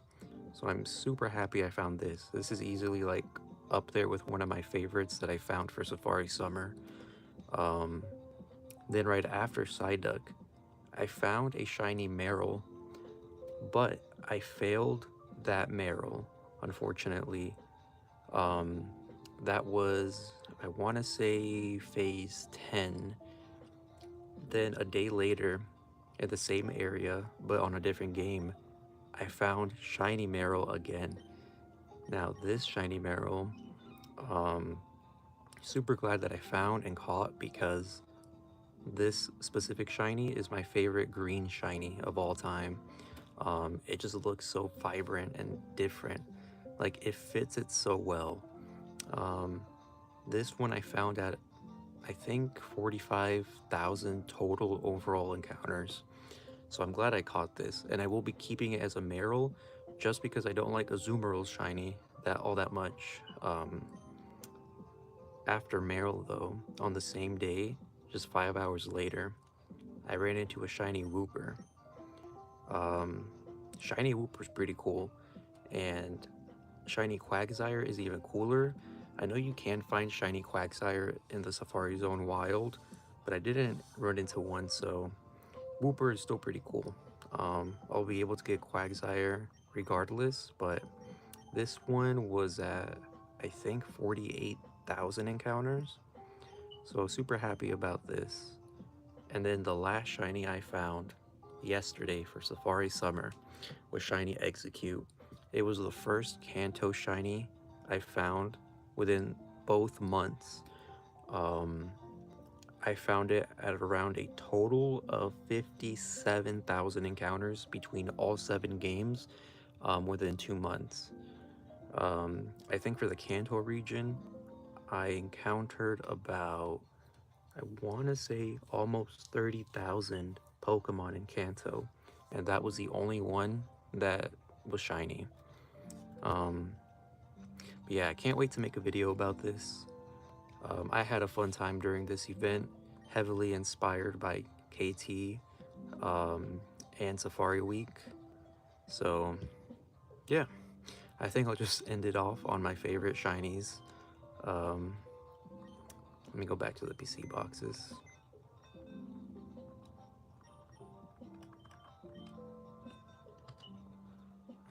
So I'm super happy I found this. This is easily like up there with one of my favorites that I found for Safari Summer. Um, then right after Psyduck, I found a shiny Meryl, but I failed that Meryl, unfortunately. Um, that was, I want to say, phase 10. Then a day later, in the same area, but on a different game, I found shiny Meryl again. Now, this shiny Meryl, um, super glad that I found and caught because this specific shiny is my favorite green shiny of all time. It just looks so vibrant and different. Like, it fits it so well. Um, this one I found at, I think, 45,000 total overall encounters. So I'm glad I caught this, and I will be keeping it as a Meryl just because I don't like Azumarill shiny that all that much. After Meryl though, on the same day, just 5 hours later, I ran into a shiny Wooper. Um, Shiny Wooper's pretty cool, and shiny Quagsire is even cooler. I know you can find shiny Quagsire in the Safari Zone wild, but I didn't run into one, so Wooper is still pretty cool. I'll be able to get Quagsire regardless, but this one was at, I think, 48,000 encounters, so super happy about this. And then the last shiny I found yesterday for Safari Summer was shiny Execute. It was the first Kanto shiny I found within both months. I found it at around a total of 57,000 encounters between all 7 games within 2 months. I think for the Kanto region, I encountered about, I want to say, almost 30,000 Pokemon in Kanto, and that was the only one that was shiny. But yeah, I can't wait to make a video about this. I had a fun time during this event, heavily inspired by KT and Safari Week. So yeah, I think I'll just end it off on my favorite shinies. Let me go back to the PC boxes.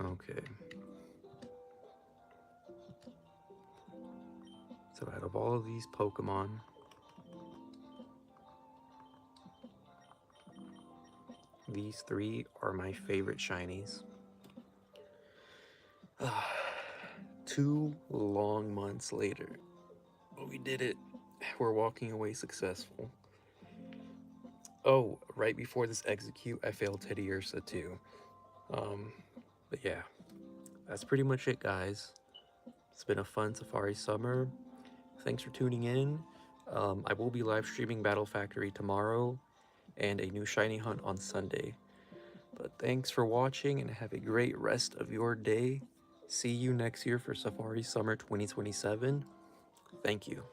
Okay. So out of all of these Pokemon, these 3 are my favorite shinies. 2 long months later, but we did it. We're walking away successful. Oh, right before this Execute, I failed Teddiursa too. But yeah, that's pretty much it, guys. It's been a fun Safari summer. Thanks for tuning in. I will be live streaming Battle Factory tomorrow and a new shiny hunt on Sunday. But thanks for watching and have a great rest of your day. See you next year for Safari Summer 2027. Thank you.